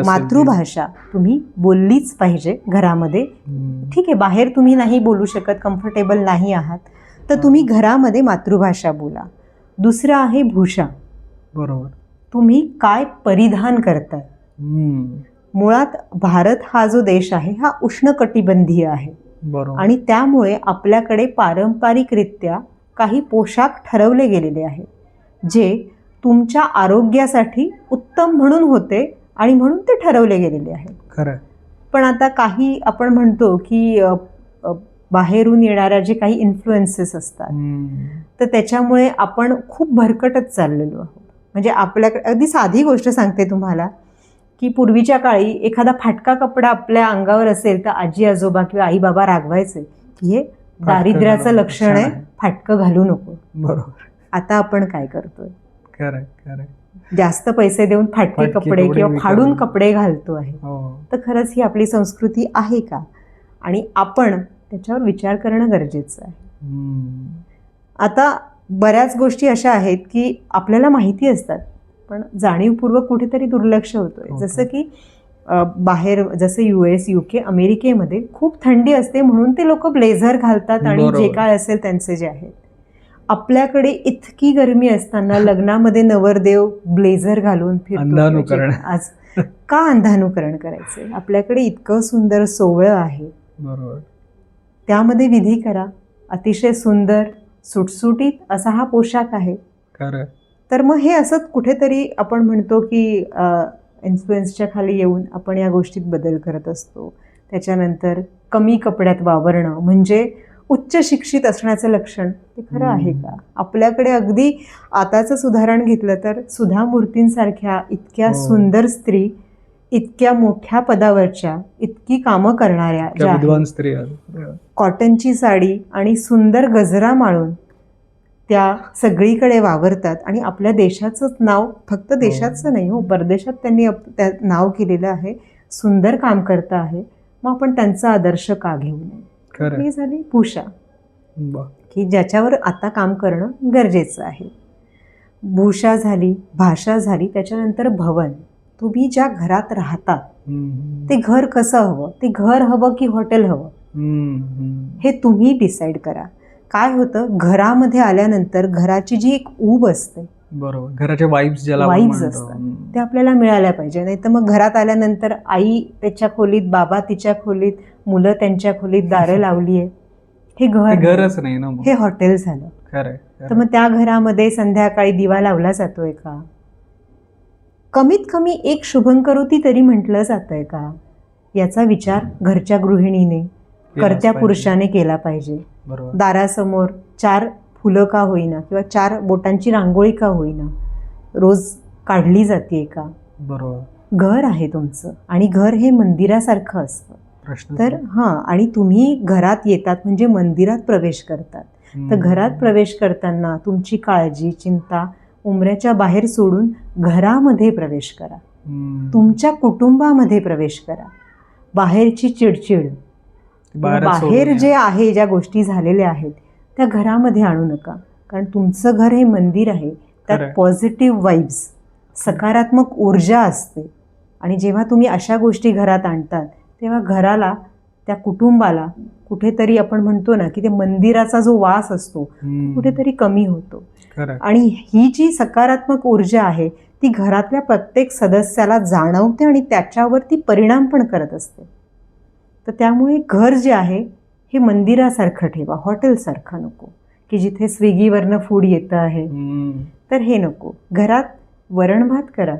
मातृभाषा तुम्ही बोललीच पाहिजे घरामध्ये. ठीक आहे, बाहेर तुम्ही नाही बोलू शकत, कम्फर्टेबल नाही आहात, तर तुम्ही घरामध्ये मातृभाषा बोला. दुसरं आहे भूषा. बरोबर, तुम्ही काय परिधान करताय. मुळात भारत हा जो देश आहे हा उष्णकटिबंधीय आहे, बरोबर, आणि त्यामुळे आपल्याकडे पारंपरिकरित्या काही पोशाख ठरवले गेलेले आहेत जे तुमच्या आरोग्यासाठी उत्तम म्हणून होते आणि म्हणून ते ठरवले गेलेले आहेत. खरं. पण आता काही आपण म्हणतो की बाहेरून येणाऱ्या जे काही इन्फ्लुएन्सेस असतात तर त्याच्यामुळे आपण खूप भरकटत चाललेलो आहोत. म्हणजे आपल्याकडे अगदी साधी गोष्ट सांगते तुम्हाला की पूर्वीच्या काळी एखादा फाटका कपडा आपल्या अंगावर असेल तर आजी आजोबा किंवा आई बाबा रागवायचे की हे दारिद्र्याचं लक्षण आहे, फाटकं घालू नको. बरोबर. आता आपण काय करतोय, जास्त पैसे देऊन फाटके कपडे किंवा फाडून कपडे घालतो आहे. तर खरंच ही आपली संस्कृती आहे का, आणि आपण त्याच्यावर विचार करणं गरजेचं आहे. आता बऱ्याच गोष्टी अशा आहेत की आपल्याला माहिती असतात पण जाणीवपूर्वक कुठेतरी दुर्लक्ष होतोय. जसं की बाहेर जसं US, UK, अमेरिकेमध्ये खूप थंडी असते म्हणून ते लोक ब्लेझर घालतात आणि जे काय असेल त्यांचे जे आहेत. आपल्याकडे इतकी गरमी असताना लग्नामध्ये नवरदेव ब्लेझर घालून अंधानुकरण. फिरतो. आज का अंधानुकरण करायचंय? आपल्याकडे इतकं सुंदर सोवळं आहे, बरोबर. त्यामध्ये विधी करा. अतिशय सुंदर सुटसुटीत असा हा पोशाख आहे. खरं. तर मग हे असंच कुठेतरी आपण म्हणतो की इन्फ्लुएन्सच्या खाली येऊन आपण या गोष्टीत बदल करत असतो. त्याच्यानंतर कमी कपड्यात वावरणं म्हणजे उच्च शिक्षित असण्याचं लक्षण, ते खरं आहे का? आपल्याकडे अगदी आताचंच उदाहरण घेतलं तर सुधा मूर्तींसारख्या इतक्या सुंदर स्त्री, इतक्या मोठ्या पदावरच्या, इतकी कामं करणाऱ्या ज्या आहेत, विद्वान स्त्री, कॉटनची साडी आणि सुंदर गजरा माळून त्या सगळीकडे वावरतात. आणि आपल्या देशाचंच नाव, फक्त देशाचं नाही हो, परदेशात त्यांनी नाव केलेलं आहे, सुंदर काम करता आहे. मग आपण त्यांचा आदर्श का घेऊ नये? ही झाली भूषा, की ज्याच्यावर आता काम करणं गरजेचं आहे. भूषा झाली, भाषा झाली. त्याच्यानंतर भवन. तुम्ही ज्या घरात राहता ते घर कसं हवं? ते घर हवं की हॉटेल हवं? हे तुम्ही डिसाईड करा. काय होतं, घरामध्ये आल्यानंतर घराची जी एक ऊब असते, बरोबर, घराचे वाइब्स असतात, ते आपल्याला मिळाल्या पाहिजे. नाही तर मग घरात आल्यानंतर आई त्याच्या खोलीत, बाबा तिच्या खोलीत, मुलं त्यांच्या खोलीत दारं लावली आहे, हे घरच नाही ना, हे हॉटेल झालं. तर मग त्या घरामध्ये संध्याकाळी दिवा लावला जातोय का? कमीत कमी एक शुभंकरोती तरी म्हटलं जातंय का? याचा विचार घरच्या गृहिणीने, कर्त्या पुरुषाने केला पाहिजे. दारासमोर 4 फुलं का होईना किंवा 4 बोटांची रांगोळी का होईना रोज काढली जाते का? बरोबर. घर आहे तुमचं आणि घर हे मंदिरासारखं असतं. तर आणि तुम्ही घरात येतात म्हणजे मंदिरात प्रवेश करतात. तर घरात प्रवेश करताना तुमची काळजी, चिंता उंबऱ्याच्या बाहेर सोडून घरामध्ये प्रवेश करा, तुमच्या कुटुंबामध्ये प्रवेश करा. बाहेरची चिडचिड, बाहेर जे आहे, ज्या गोष्टी झालेल्या आहेत त्या घरामध्ये आणू नका. कारण तुमचं घर हे मंदिर आहे, त्यात पॉझिटिव्ह वाइब्स, सकारात्मक ऊर्जा असते. आणि जेव्हा तुम्ही अशा गोष्टी घरात आणतात तेव्हा घराला, त्या कुटुंबाला कुठेतरी आपण म्हणतो ना की ते मंदिराचा जो वास असतो कुठेतरी कमी होतो. आणि ही जी सकारात्मक ऊर्जा आहे ती घरातल्या प्रत्येक सदस्याला जाणवते आणि त्याच्यावरती परिणाम पण करत असते. तर त्यामुळे घर जे आहे हे मंदिरासारखं ठेवा, हॉटेलसारखं नको की जिथे स्विगीवरनं फूड येतं आहे. तर हे नको. घरात वरण भात करा,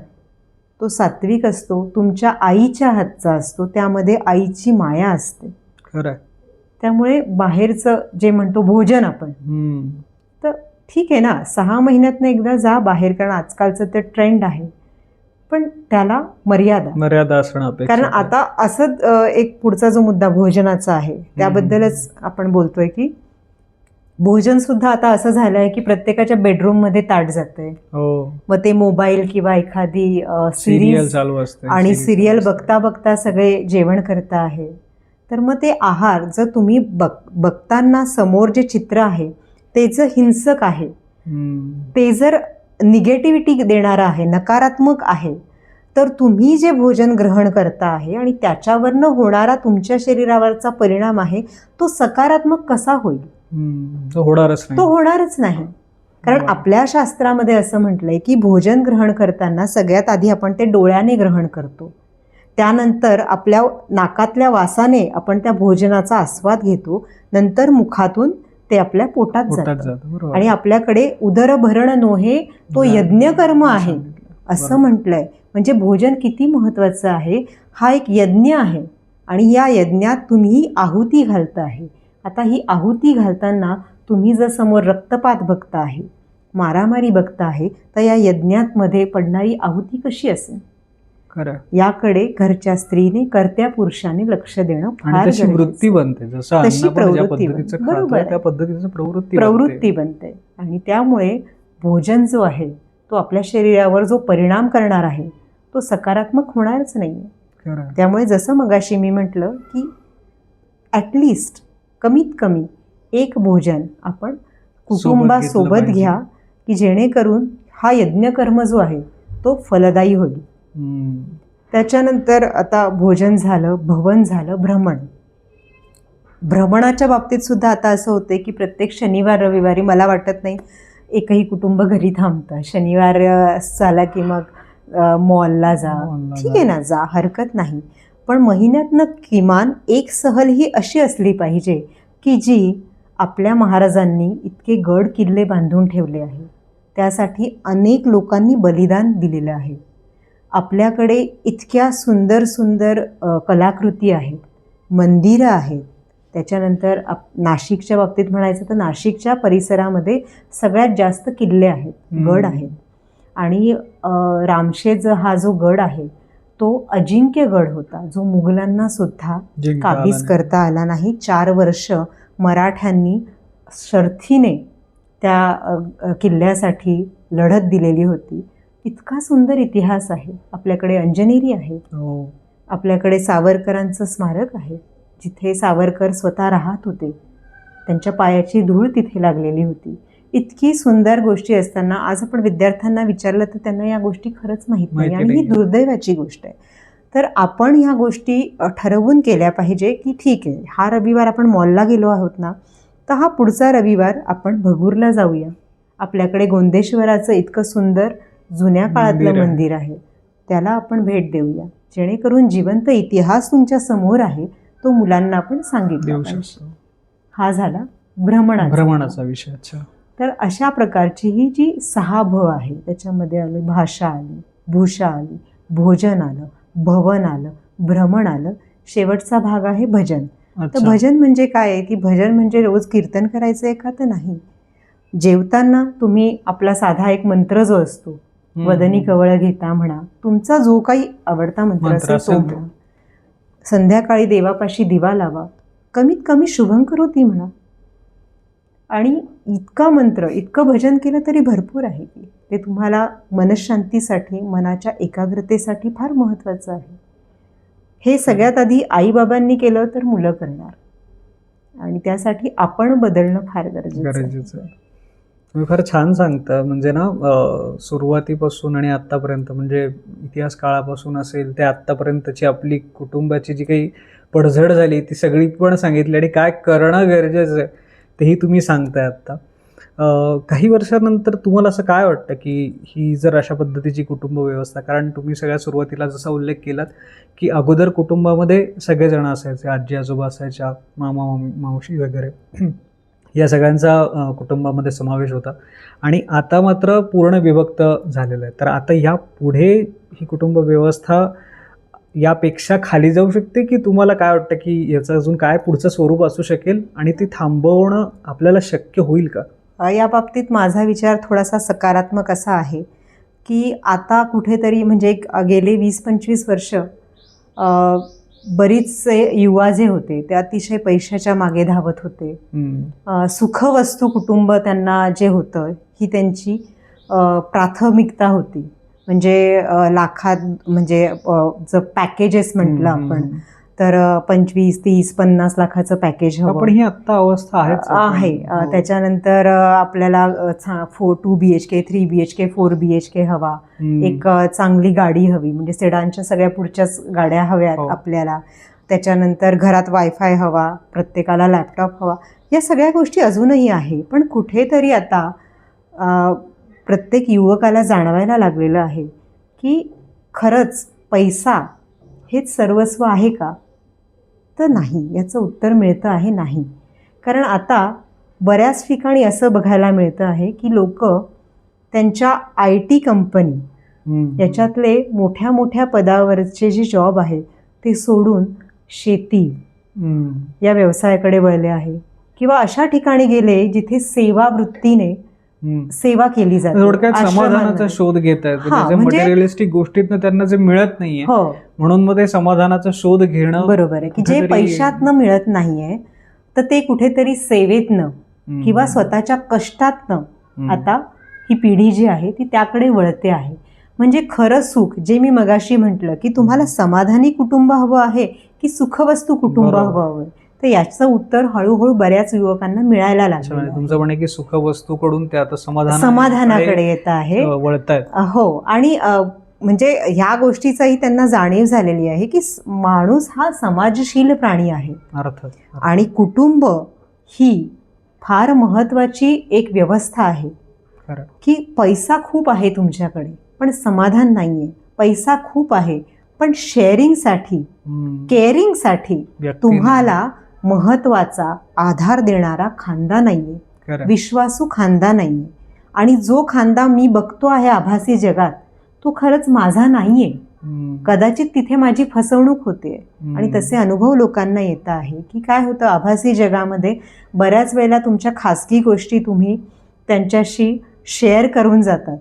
तो सात्विक असतो, तुमच्या आईच्या हातचा असतो, त्यामध्ये आईची माया असते. त्यामुळे बाहेरचं जे म्हणतो भोजन आपण, तर ठीक आहे ना, 6 महिन्यातनं एकदा जा बाहेर, कारण आजकालचं ते ट्रेंड आहे, पण त्याला मर्यादा असणं अपेक्षित आहे. कारण आता असंच एक पुढचा जो मुद्दा भोजनाचा आहे त्याबद्दलच आपण बोलतोय की भोजन सुद्धा आता असं झालं आहे की प्रत्येकाच्या बेडरूममध्ये ताट जातंय. मग ते मोबाईल किंवा एखादी सिरियल चालू असते आणि सिरियल बघता बघता सगळे जेवण करता आहे. तर मग ते आहार जर तुम्ही बघताना समोर जे चित्र आहे ते जर हिंसक आहे, ते जर निगेटिव्हिटी देणारं आहे, नकारात्मक आहे, तर तुम्ही जे भोजन ग्रहण करता आहे आणि त्याच्यावरनं होणारा तुमच्या शरीरावरचा परिणाम आहे तो सकारात्मक कसा होईल? तो होणारच नाही. कारण आपल्या शास्त्रामध्ये असं म्हटलंय की भोजन ग्रहण करताना सगळ्यात आधी आपण ते डोळ्याने ग्रहण करतो, त्यानंतर आपल्या नाकातल्या वासाने आपण त्या भोजनाचा आस्वाद घेतो, नंतर मुखातून ते आपल्या पोटात जातं. आणि आपल्याकडे उदरभरण नोहे तो यज्ञकर्म आहे असं म्हटलंय. म्हणजे भोजन किती महत्त्वाचं आहे, हा एक यज्ञ आहे आणि या यज्ञात तुम्ही आहुती घालता आहे. आता ही आहुती घालताना तुम्ही जर समोर रक्तपात बघता आहे, मारामारी बघता आहे, तर या यज्ञात मध्ये पडणारी आहुती कशी असेल? याकडे घरच्या स्त्रीने, कर्त्या पुरुषाने लक्ष देणं फार वृत्ती बनते, तशी प्रवृत्ती बनते. आणि त्यामुळे भोजन जो आहे तो आपल्या शरीरावर जो परिणाम करणार आहे तो सकारात्मक होणारच नाहीये. त्यामुळे जसं मगाशी मी म्हटलं की ॲटलिस्ट कमीत कमी एक भोजन आपण कुटुंबासोबत घ्या की जेणेकरून हा यज्ञकर्म जो आहे तो फलदायी होईल. त्याच्यानंतर आता भोजन झालं, भवन झालं, भ्रमण. भ्रमणाच्या बाबतीत सुद्धा आता असं होते की प्रत्येक शनिवार रविवारी मला वाटत नाही एकही कुटुंब घरी थांबतं. शनिवार झाला की मग मॉलला जा, ठीक आहे ना, जा, हरकत नाही. पण महिन्यातनं किमान एक सहल ही अशी असली पाहिजे की जी आपल्या महाराजांनी इतके गड किल्ले बांधून ठेवले आहे, त्यासाठी अनेक लोकांनी बलिदान दिलेलं आहे. आपल्याकडे इतक्या सुंदर सुंदर कलाकृती आहेत, मंदिरं आहेत. त्याच्यानंतर नाशिकच्या बाबतीत म्हणायचं तर नाशिकच्या परिसरामध्ये सगळ्यात जास्त किल्ले आहेत, गड आहेत. आणि रामशेज हा जो गड आहे तो अजिंक्य गड होता, जो मुघलांना सुद्धा काबीज करता आला नाही. 4 वर्ष मराठ्यांनी शर्थीने त्या किल्ल्यासाठी लढत दिलेली होती. इतका सुंदर इतिहास आहे. आपल्याकडे अंजनेरी आहे, आपल्याकडे सावरकरांचं स्मारक आहे, जिथे सावरकर स्वतः राहत होते, त्यांच्या पायाची धूळ तिथे लागलेली होती. इतकी सुंदर गोष्टी असताना आज आपण विद्यार्थ्यांना विचारलं तर त्यांना या गोष्टी खरंच माहीत नाही, आणि ही दुर्दैवाची गोष्ट आहे. तर आपण ह्या गोष्टी ठरवून केल्या पाहिजे की ठीक आहे, हा रविवार आपण मॉलला गेलो आहोत ना, तर हा पुढचा रविवार आपण भगूरला जाऊया. आपल्याकडे गोंदेश्वराचं इतकं सुंदर जुन्या काळातलं मंदिर आहे, त्याला आपण भेट देऊया, जेणेकरून जिवंत इतिहास तुमच्या समोर आहे तो मुलांना आपण सांगितलं पाहिजे. हा झाला भ्रमणाचा विषय. अच्छा. तर अशा प्रकारची ही जी 6 भ आहे, त्याच्यामध्ये आलं भाषा आली, भूषा आली, भोजन आलं, भवन आलं, भ्रमण आलं, शेवटचा भाग आहे भजन. तर भजन म्हणजे काय आहे की भजन म्हणजे रोज कीर्तन करायचं आहे का, तर नाही. जेवताना तुम्ही आपला साधा एक मंत्र जो असतो, वदनी कवळ घेता म्हणा, तुमचा जो काही आवडता मंत्र असेल तो म्हणा. संध्याकाळी देवापाशी दिवा लावा, कमीत कमी शुभंकरोती म्हणा. आणि इतका मंत्र, इतकं भजन केलं तरी भरपूर आहे की ते तुम्हाला मनशांतीसाठी, मनाच्या एकाग्रतेसाठी फार महत्त्वाचं आहे. हे सगळ्यात आधी आईबाबांनी केलं तर मुलं करणार, आणि त्यासाठी आपण बदलणं फार गरजेचं आहे. तुम्ही फार छान सांगता. म्हणजे ना, सुरुवातीपासून आणि आत्तापर्यंत, म्हणजे इतिहास काळापासून असेल ते आत्तापर्यंतची आपली कुटुंबाची जी काही पडझड झाली ती सगळी पण सांगितली, आणि काय करणं गरजेचं आहे तेही तुम्ही सांगताय आत्ता. काही वर्षानंतर तुम्हाला असं काय वाटतं की ही जर अशा पद्धतीची कुटुंब व्यवस्था, कारण तुम्ही सगळ्यात सुरुवातीला जसा उल्लेख केलात की अगोदर कुटुंबामध्ये सगळेजण असायचे, आजी आजोबा असायच्या, मामा मावशी वगैरे, या सगळ्यांचा कुटुंबामध्ये समावेश होता, आणि आता मात्र पूर्ण विभक्त झालेलं आहे. तर आता या पुढे ही कुटुंब व्यवस्था यापेक्षा खाली जाऊ शकते, की तुम्हाला काय वाटतं की याचं अजून काय पुढचं स्वरूप असू शकेल, आणि ती थांबवणं आपल्याला शक्य होईल का? या बाबतीत माझा विचार थोडासा सकारात्मक असा आहे की आता कुठेतरी म्हणजे गेले 20-25 वर्ष बरीचसे युवा जे होते ते अतिशय पैशाच्या मागे धावत होते. सुखवस्तू कुटुंब त्यांना जे होतं ही त्यांची प्राथमिकता होती. म्हणजे लाखात, म्हणजे जर पॅकेजेस म्हटलं आपण तर 25, 30, 50 लाखाचं पॅकेज हवं. पण ही आत्ता अवस्था आहे. त्याच्यानंतर आपल्याला 2 BHK, 3 BHK, 4 BHK हवा. एक चांगली गाडी हवी, म्हणजे सेडानच्या सगळ्या पुढच्याच गाड्या हव्यात आपल्याला. त्याच्यानंतर घरात वायफाय हवा, प्रत्येकाला लॅपटॉप हवा. या सगळ्या गोष्टी अजूनही आहे, पण कुठेतरी आता प्रत्येक युवकाला जाणवायला लागलेलं आहे की खरंच पैसा हेच सर्वस्व आहे का, तर नाही. याचं उत्तर मिळतं आहे नाही. कारण आता बऱ्याच ठिकाणी असं बघायला मिळतं आहे की लोक त्यांच्या IT कंपनी याच्यातले मोठ्या मोठ्या पदावरचे जे जॉब आहे ते सोडून शेती या व्यवसायाकडे वळले आहे, किंवा अशा ठिकाणी गेले जिथे सेवा वृत्तीने सेवा केली जाते. थोडक्यात समाधानाचा शोध घेत आहेत. मटेरियलिस्टिक गोष्टीतनं त्यांना जे मिळत नाहीये, म्हणून मग ते समाधानाचा शोध घेणं बरोबर आहे. की जे पैशातनं मिळत नाहीये तर ते कुठेतरी सेवेतनं किंवा स्वतःच्या कष्टातनं आता ही पिढी जी आहे ती त्याकडे वळते आहे. म्हणजे खरं सुख, जे मी मगाशी म्हटलं की तुम्हाला समाधानी कुटुंब हवं आहे की सुखवस्तू कुटुंब हवं, तर याचं उत्तर हळूहळू बऱ्याच युवकांना मिळायला लागलं. तुमचं म्हणे की सुखवस्तूकडून ते आता समाधानाकडे येत आहे, वळतायत. हो. आणि म्हणजे ह्या गोष्टीचाही त्यांना जाणीव झालेली आहे की माणूस हा समाजशील प्राणी आहे अर्थ आणि कुटुंब ही फार महत्त्वाची एक व्यवस्था आहे. खरं. की पैसा खूप आहे तुमच्याकडे पण समाधान नाही आहे, पैसा खूप आहे पण शेअरिंगसाठी, केअरिंगसाठी तुम्हाला महत्त्वाचा आधार देणारा खांदा नाही आहे, खरं. विश्वासू खांदा नाही आहे. आणि जो खांदा मी बघतो आहे आभासी जगात तो खरंच माझा नाही आहे. कदाचित तिथे माझी फसवणूक होते आणि तसे अनुभव लोकांना येत आहे की काय होतं आभासी जगामध्ये बऱ्याच वेळेला तुमच्या खासगी गोष्टी तुम्ही त्यांच्याशी शेअर करून जातात,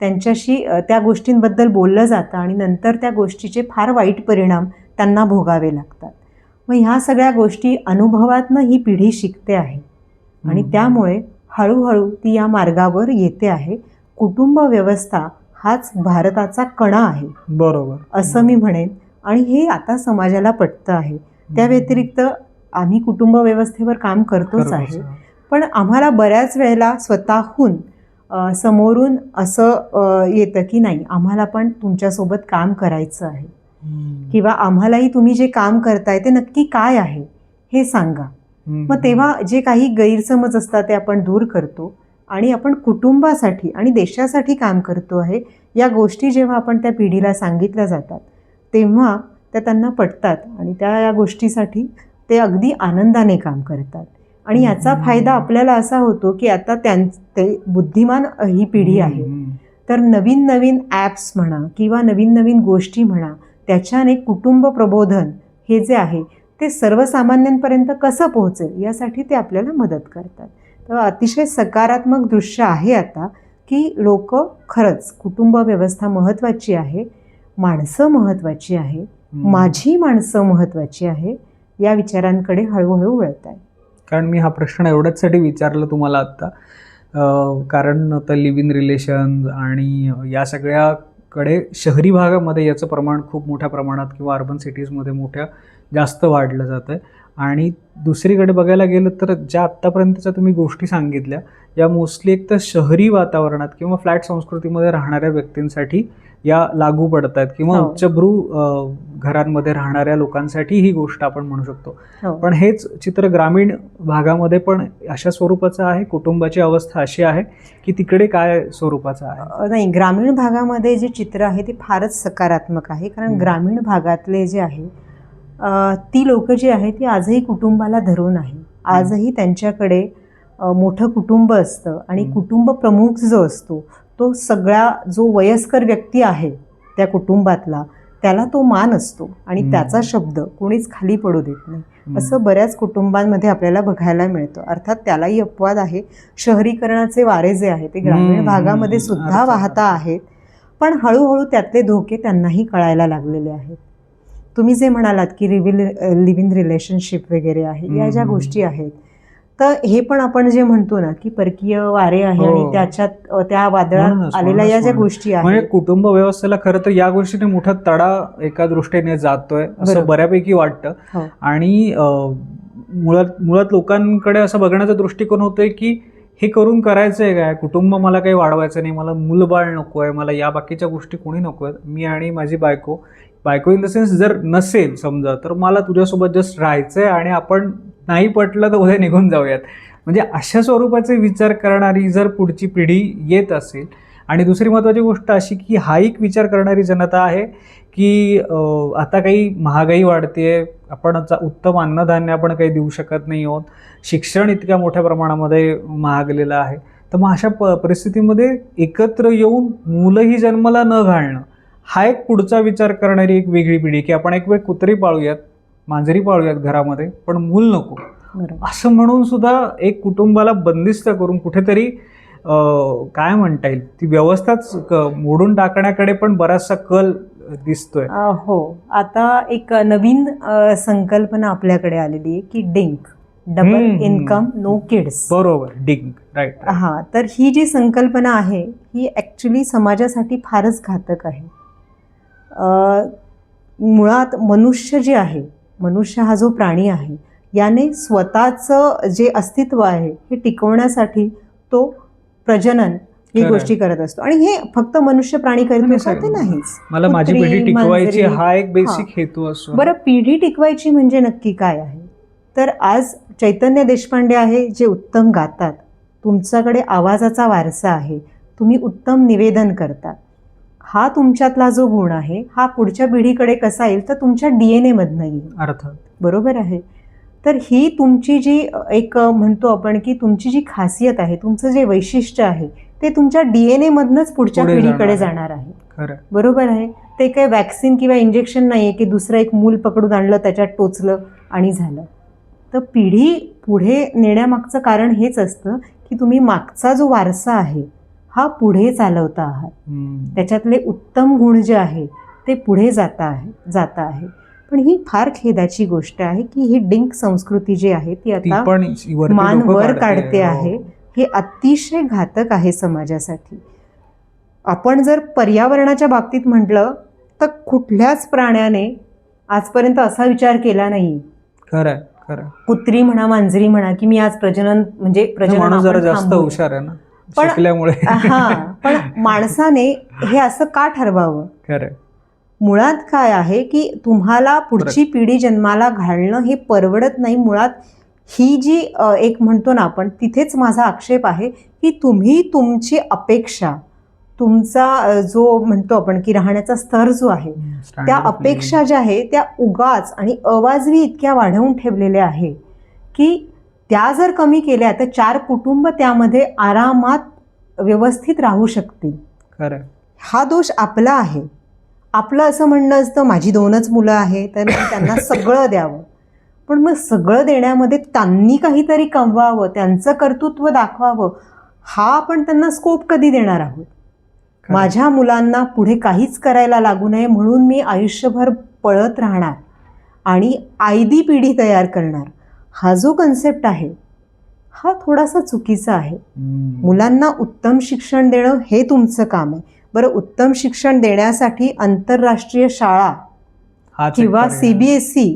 त्यांच्याशी त्या गोष्टींबद्दल बोललं जातं आणि नंतर त्या गोष्टीचे फार वाईट परिणाम त्यांना भोगावे लागतात. मग ह्या सगळ्या गोष्टी अनुभवातनं ही पिढी शिकते आहे आणि त्यामुळे हळूहळू ती या मार्गावर येते आहे. कुटुंब व्यवस्था हाच भारताचा कणा आहे, बरोबर, असं मी म्हणेन. आणि हे आता समाजाला पटतं आहे. त्या व्यतिरिक्त आम्ही कुटुंब व्यवस्थेवर काम करतोच आहे, पण आम्हाला बऱ्याच वेळेला स्वतःहून समोरून असं येतं की नाही आम्हाला पण तुमच्यासोबत काम करायचं आहे, किंवा आम्हालाही तुम्ही जे काम करताय ते नक्की काय आहे हे सांगा. मग तेव्हा जे काही गैरसमज असतात ते आपण दूर करतो आणि आपण कुटुंबासाठी आणि देशासाठी काम करतो आहे या गोष्टी जेव्हा आपण त्या पिढीला सांगितल्या जातात तेव्हा त्या त्यांना पटतात आणि त्या या गोष्टीसाठी ते अगदी आनंदाने काम करतात. आणि याचा फायदा आपल्याला असा होतो की आता ते बुद्धिमान ही पिढी आहे तर नवीन नवीन ॲप्स म्हणा किंवा नवीन नवीन गोष्टी म्हणा त्याच्याने कुटुंब प्रबोधन हे जे आहे ते सर्वसामान्यांपर्यंत कसं पोहोचेल यासाठी ते आपल्याला मदत करतात. तर अतिशय सकारात्मक दृश्य आहे आता की लोक खरंच कुटुंब व्यवस्था महत्त्वाची आहे, माणसं महत्त्वाची आहे, माझी माणसं महत्त्वाची आहे या विचारांकडे हळूहळू वळत आहे. कारण मी हा प्रश्न एवढ्याचसाठी विचारलं तुम्हाला आत्ता, कारण आता लिव्ह इन रिलेशन आणि या सगळ्याकडे शहरी भागामध्ये याचं प्रमाण खूप मोठ्या प्रमाणात किंवा अर्बन सिटीजमध्ये जास्त वाढलं जातं आहे. आणि दुसरीकडे बघायला गेलं तर ज्या आत्तापर्यंतच्या तुम्ही गोष्टी सांगितल्या या मोस्टली एक तर शहरी वातावरणात किंवा फ्लॅट संस्कृतीमध्ये राहणाऱ्या व्यक्तींसाठी या लागू पडत आहेत किंवा उच्चभ्रू घरांमध्ये राहणाऱ्या लोकांसाठी ही गोष्ट आपण म्हणू शकतो. पण हेच चित्र ग्रामीण भागामध्ये पण अशा स्वरूपाचं आहे, कुटुंबाची अवस्था अशी आहे की तिकडे काय स्वरूपाचं आहे? नाही, ग्रामीण भागामध्ये जे चित्र आहे ते फारच सकारात्मक आहे. कारण ग्रामीण भागातले जे आहे ती लोक जी आहेत ती आजही कुटुंबाला धरून आहे. आजही त्यांच्याकडे मोठं कुटुंब असतं आणि कुटुंब प्रमुख जो असतो तो सगळा जो वयस्कर व्यक्ती आहे त्या कुटुंबातला त्याला तो मान असतो आणि त्याचा शब्द कोणीच खाली पडू देत नाही. असं बऱ्याच कुटुंबांमध्ये आपल्याला बघायला मिळतं. अर्थात त्यालाही अपवाद आहे. शहरीकरणाचे वारे जे आहे ते ग्रामीण भागामध्ये सुद्धा वाहता आहेत, पण हळूहळू त्यातले धोके त्यांनाही कळायला लागलेले आहेत. तुम्ही जे म्हणालात की लिव्ह इन रिलेशनशिप वगैरे आहे या ज्या गोष्टी आहेत तर हे पण आपण जे म्हणतो ना की परकीय वारे आहे आणि त्याच्यात त्या वादळात आलेल्या या ज्या गोष्टी आहेत म्हणजे कुटुंब व्यवस्थेला खरं तर या गोष्टीने मोठा तडा एका दृष्टीने जातोय असं बऱ्यापैकी वाटतं. आणि मुळात लोकांकडे असं बघण्याचा दृष्टिकोन होतोय की हे करून करायचंय काय, कुटुंब मला काही वाढवायचं नाही, मला मूलबाळ नको आहे, मला या बाकीच्या गोष्टी कोणी नको आहेत, मी आणि माझी बायको इन द सेन्स जर नसेल समजा तर मला तुझ्यासोबत जस्ट राहायचं आहे आणि आपण नाही पटलं तर उद्या निघून जाऊयात. म्हणजे अशा स्वरूपाचे विचार करणारी जर पुढची पिढी येत असेल. आणि दुसरी महत्त्वाची गोष्ट अशी की हा एक विचार करणारी जनता आहे की आता काही महागाई वाढते, आपण उत्तम अन्नधान्य आपण काही देऊ शकत नाही आहोत, शिक्षण इतक्या मोठ्या प्रमाणामध्ये महागलेलं आहे. तर मग अशा परिस्थितीमध्ये एकत्र येऊन मुलंही जन्माला न घालणं हा एक पुढचा विचार करणारी एक वेगळी पिढी की आपण एक वेळ कुत्री पाळूयात, मांजरी पाळूयात घरामध्ये पण मूल नको असं म्हणून सुद्धा एक कुटुंबाला बंदिस्त करून कुठेतरी काय म्हणता येईल ती व्यवस्थाच मोडून टाकण्याकडे पण बराचसा कल दिसतोय. हो, आता एक नवीन संकल्पना आपल्याकडे आलेली आहे की डिंक, डबल इन्कम नो किड्स. बरोबर, डिंक, राईट. हां, तर ही जी संकल्पना आहे ही ॲक्च्युली समाजासाठी फारच घातक आहे. मुळात मनुष्य जे आहे, मनुष्य हा जो प्राणी आहे याने स्वतःचं जे अस्तित्व आहे हे टिकवण्यासाठी तो प्रजनन ही गोष्टी करत असतो. आणि हे फक्त मनुष्य प्राणी करतो का ते नाहीच. मला माझी पिढी टिकवायची हा एक बेसिक हेतू असतो. बरं, पिढी टिकवायची म्हणजे नक्की काय आहे? तर आज चैतन्य देशपांडे आहे जे उत्तम गातात, तुमच्याकडे आवाजाचा वारसा आहे, तुम्ही उत्तम निवेदन करता, हा तुमच्यातला जो गुण आहे हा पुढच्या पिढीकडे कसा येईल तर तुमच्या DNA मधनं येईल. अर्थात बरोबर आहे. तर ही तुमची जी एक म्हणतो आपण की तुमची जी खासियत आहे, तुमचं जे वैशिष्ट्य आहे ते तुमच्या DNA मधनंच पुढच्या पिढीकडे जाणार आहे. खरं, बरोबर आहे. ते काही वॅक्सिन किंवा इंजेक्शन नाही आहे की दुसरं एक मूल पकडून आणलं, त्याच्यात टोचलं आणि झालं. तर पिढी पुढे नेण्यामागचं कारण हेच असतं की तुम्ही मागचा जो वारसा आहे हा पुढे चालवता आहात. त्याच्यातले उत्तम गुण जे आहे ते पुढे जाता आहे. पण ही फार खेदाची गोष्ट आहे की ही डिंक संस्कृती जी आहे ती आता मान वर काढते आहे. हे अतिशय घातक आहे समाजासाठी. आपण जर पर्यावरणाच्या बाबतीत म्हटलं तर कुठल्याच प्राण्याने आजपर्यंत असा विचार केला नाही. खरं खरं. कुत्री म्हणा, मांजरी म्हणा की मी आज प्रजनन जरा जास्त हुशार आहे ना शिकल्यामुळे. पण माणसाने हे असं का ठरवावं? खरं. मुळात काय आहे की तुम्हाला पुढची पिढी जन्माला घालणं हे परवडत नाही. मुळात ही जी एक म्हणतो ना आपण, तिथेच माझा आक्षेप आहे की तुम्ही तुमची अपेक्षा, तुमचा जो म्हणतो आपण की राहण्याचा स्तर जो आहे त्या अपेक्षा ज्या आहे त्या उगाच आणि अवाजवी इतक्या वाढवून ठेवलेल्या आहे की त्या जर कमी केल्या तर 4 कुटुंब त्यामध्ये आरामात व्यवस्थित राहू शकतील. खरं. हा दोष आपला आहे. आपलं असं म्हणणं असतं माझी 2च मुलं आहे तर त्यांना सगळं द्यावं. पण मग सगळं देण्यामध्ये त्यांनी काहीतरी कमवावं, त्यांचं कर्तृत्व दाखवावं, हा आपण त्यांना स्कोप कधी देणार आहोत? माझ्या मुलांना पुढे काहीच करायला लागू नये म्हणून मी आयुष्यभर पळत राहणार आणि आयदी पिढी तयार करणार, हा जो कन्सेप्ट आहे हा थोडासा चुकीचा आहे. मुलांना उत्तम शिक्षण देणं हे तुमचं काम आहे. बरं, उत्तम शिक्षण देण्यासाठी आंतरराष्ट्रीय शाळा किंवा CBSE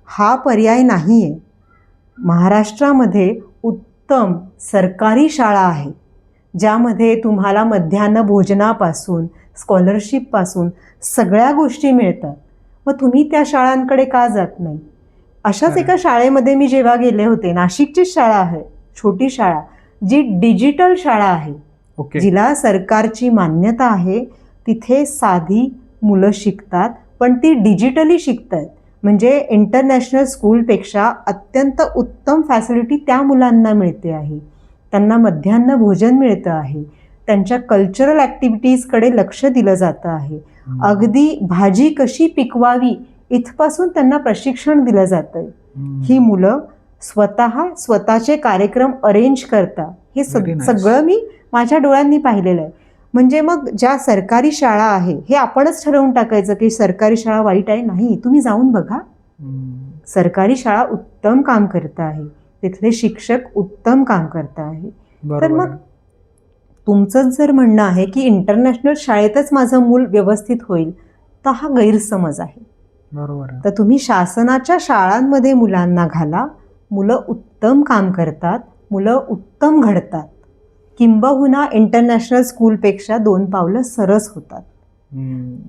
हा पर्याय नाही आहे. महाराष्ट्रामध्ये उत्तम सरकारी शाळा आहे ज्यामध्ये तुम्हाला मध्यान्ह भोजनापासून स्कॉलरशिपपासून सगळ्या गोष्टी मिळतात. मग तुम्ही त्या शाळांकडे का जात नाही? अशाच एका शाळेमध्ये मी जेव्हा गेले होते, नाशिकचीच शाळा आहे, छोटी शाळा जी डिजिटल शाळा आहे, जिला सरकारची मान्यता आहे, तिथे साधी मुलं शिकतात पण ती डिजिटली शिकतात. म्हणजे इंटरनॅशनल स्कूलपेक्षा अत्यंत उत्तम फॅसिलिटी त्या मुलांना मिळते आहे. त्यांना मध्यान्ह भोजन मिळतं आहे, त्यांच्या कल्चरल ॲक्टिव्हिटीजकडे लक्ष दिलं जातं आहे, अगदी भाजी कशी पिकवावी इथपासून त्यांना प्रशिक्षण दिलं जातं आहे. ही मुलं स्वतःचे कार्यक्रम अरेंज करतात. हे सगळं मी माझ्या डोळ्यांनी पाहिलेलं आहे. म्हणजे मग ज्या सरकारी शाळा आहे हे आपणच ठरवून टाकायचं की सरकारी शाळा वाईट आहे? नाही, तुम्ही जाऊन बघा. सरकारी शाळा उत्तम काम करत आहे, तिथले शिक्षक उत्तम काम करत आहे. तर मग तुमचंच जर म्हणणं आहे की इंटरनॅशनल शाळेतच माझं मूल व्यवस्थित होईल तर हा गैरसमज आहे. बरोबर. तर तुम्ही शासनाच्या शाळांमध्ये मुलांना घाला. मुलं उत्तम काम करतात, मुलं उत्तम घडतात, किंबहुना इंटरनॅशनल स्कूलपेक्षा 2 पावलं सरस होतात.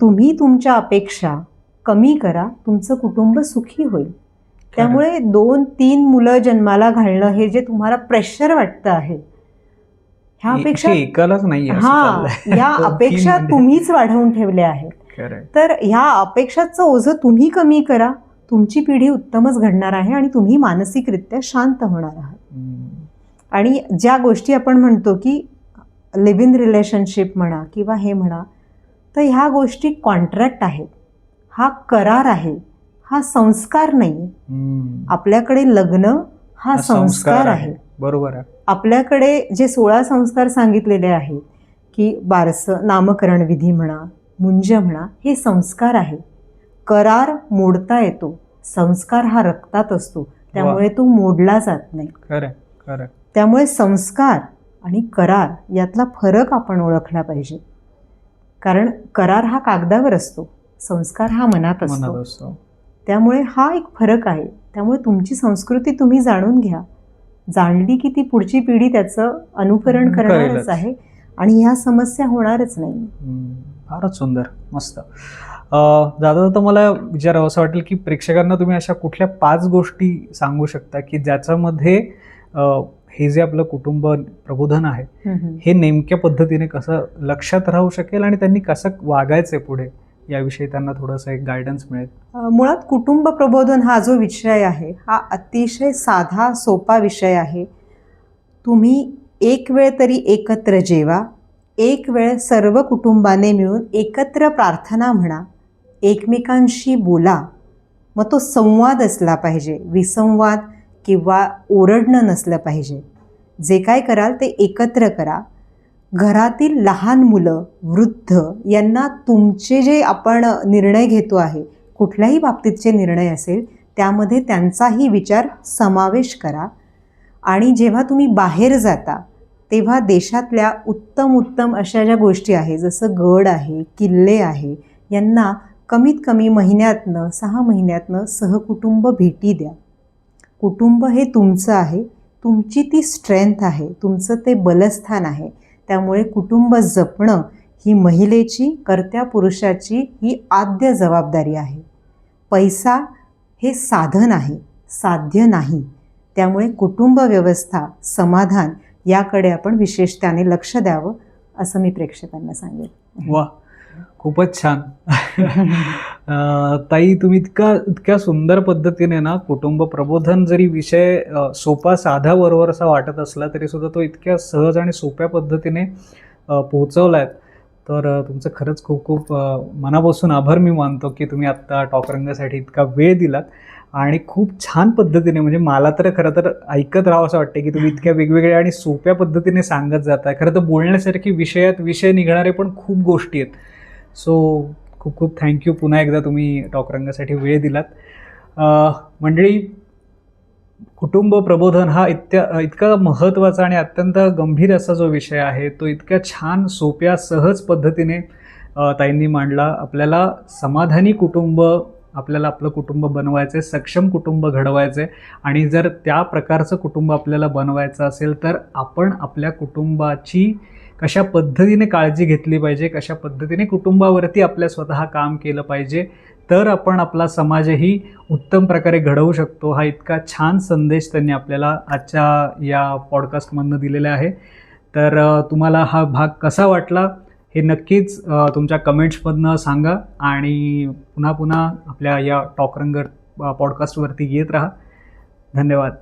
तुम्ही तुमच्या अपेक्षा कमी करा, तुमचं कुटुंब सुखी होईल. त्यामुळे 2-3 मुलं जन्माला घालणं हे जे तुम्हाला प्रेशर वाटतं आहे, ह्या अपेक्षा ह्या अपेक्षा तुम्हीच वाढवून ठेवल्या आहेत. तर ह्या अपेक्षाचं ओझं तुम्ही कमी करा, तुमची पिढी उत्तमच घडणार आहे आणि तुम्ही मानसिकरित्या शांत होणार आहात. आणि ज्या गोष्टी आपण म्हणतो की लिव्ह इन रिलेशनशिप म्हणा किंवा हे म्हणा, तर ह्या गोष्टी कॉन्ट्रॅक्ट आहेत, हा करार आहे, हा संस्कार नाही. आपल्याकडे लग्न हा संस्कार आहे. बरोबर आहे. आपल्याकडे जे 16 संस्कार सांगितलेले आहेत की बारसं, नामकरण विधी म्हणा, मुंज म्हणा, हे संस्कार आहे. करार मोडता येतो, संस्कार हा रक्तात असतो, त्यामुळे तो मोडला जात नाही. खरं. त्यामुळे संस्कार आणि करार यातला फरक आपण ओळखला पाहिजे. कारण करार हा कागदावर असतो, संस्कार हा मनात असतो. त्यामुळे हा एक फरक आहे. त्यामुळे तुमची संस्कृती तुम्ही जाणून घ्या. जाणली की ती पुढची पिढी त्याचं अनुकरण करणारच आहे. आणि ह्या समस्या होणारच नाही. फारच सुंदर, मस्त. जाता जाता मला विचारावं असं वाटेल की प्रेक्षकांना तुम्ही अशा कुठल्या 5 गोष्टी सांगू शकता की ज्याच्यामध्ये हे जे आपलं कुटुंब प्रबोधन आहे हे नेमक्या पद्धतीने कसं लक्षात राहू शकेल आणि त्यांनी कसं वागायचंय पुढे, याविषयी त्यांना थोडंसं एक गायडन्स मिळेल? मुळात कुटुंब प्रबोधन हा जो विषय आहे हा अतिशय साधा सोपा विषय आहे. तुम्ही एक वेळ तरी एकत्र जेवा, एक वेळ सर्व कुटुंबाने मिळून एकत्र प्रार्थना म्हणा, एकमेकांशी बोला. मग तो संवाद असला पाहिजे, विसंवाद किंवा ओरडणं नसलं पाहिजे. जे काय कराल ते एकत्र करा. घरातील लहान मुलं, वृद्ध यांना तुमचे जे आपण निर्णय घेतो आहे, कुठल्याही बाबतीतचे निर्णय असेल त्यामध्ये त्यांचाही विचार समावेश करा. आणि जेव्हा तुम्ही बाहेर जाता तेव्हा देशातल्या उत्तम अशा ज्या गोष्टी आहे, जसं गड आहे, किल्ले आहे, यांना कमीत कमी महिन्यातनं 6 महिन्यातनं सहकुटुंब भेटी द्या. कुटुंब हे तुमचं आहे, तुमची ती स्ट्रेंथ आहे, तुमचं ते बलस्थान आहे. त्यामुळे कुटुंब जपणं ही महिलेची, कर्त्या पुरुषाची ही आद्य जबाबदारी आहे. पैसा हे साधन आहे, साध्य नाही. त्यामुळे कुटुंब व्यवस्था, समाधान याकडे आपण विशेषत्याने लक्ष द्यावं असं मी प्रेक्षकांना सांगेन. वा, खूपच छान. ताई, तुम्ही इतक्या सुंदर पद्धतीने ना कुटुंब प्रबोधन जरी विषय सोपा साधा बरोबर असा वाटत असला तरी सुद्धा तो इतक्या सहज आणि सोप्या पद्धतीने पोहोचवलाय. तर तुमचं खरंच खूप मनापासून आभार मी मानतो की तुम्ही आत्ता टॉक रंगासाठी इतका वेळ दिलात आणि खूप छान पद्धतीने, म्हणजे मला तर खरं तर ऐकत राहावं असं वाटतं की तुम्ही इतक्या वेगवेगळ्या आणि सोप्या पद्धतीने सांगत जाताय. खरं तर बोलण्यासारखी विषय निघणारे पण खूप गोष्टी आहेत. सो खूप थँक्यू पुन्हा एकदा तुम्ही टॉक रंगासाठी वेळ दिलात. मंडळी, कुटुंब प्रबोधन हा इतका महत्त्वाचा आणि अत्यंत गंभीर असा जो विषय आहे तो इतक्या छान सोप्या सहज पद्धतीने ताईंनी मांडला. आपल्याला समाधानी कुटुंब, आपल्याला आपलं कुटुंब बनवायचं आहे, सक्षम कुटुंब घडवायचं आहे. आणि जर त्या प्रकारचं कुटुंब आपल्याला बनवायचं असेल तर आपण आपल्या कुटुंबाची कशा पद्धतीने काळजी घेतली पाहिजे, कशा पद्धतीने कुटुंबावरती आपल्या स्वतः काम केलं पाहिजे, तर आपण आपला समाजही उत्तम प्रकारे घडवू शकतो. हा इतका छान संदेश त्यांनी आपल्याला आजच्या या पॉडकास्टमधनं दिलेला आहे. तर तुम्हाला हा भाग कसा वाटला हे नक्कीच तुमच्या कमेंट्समधनं सांगा आणि पुन्हा आपल्या या टॉक रंग पॉडकास्टवरती येत राहा. धन्यवाद.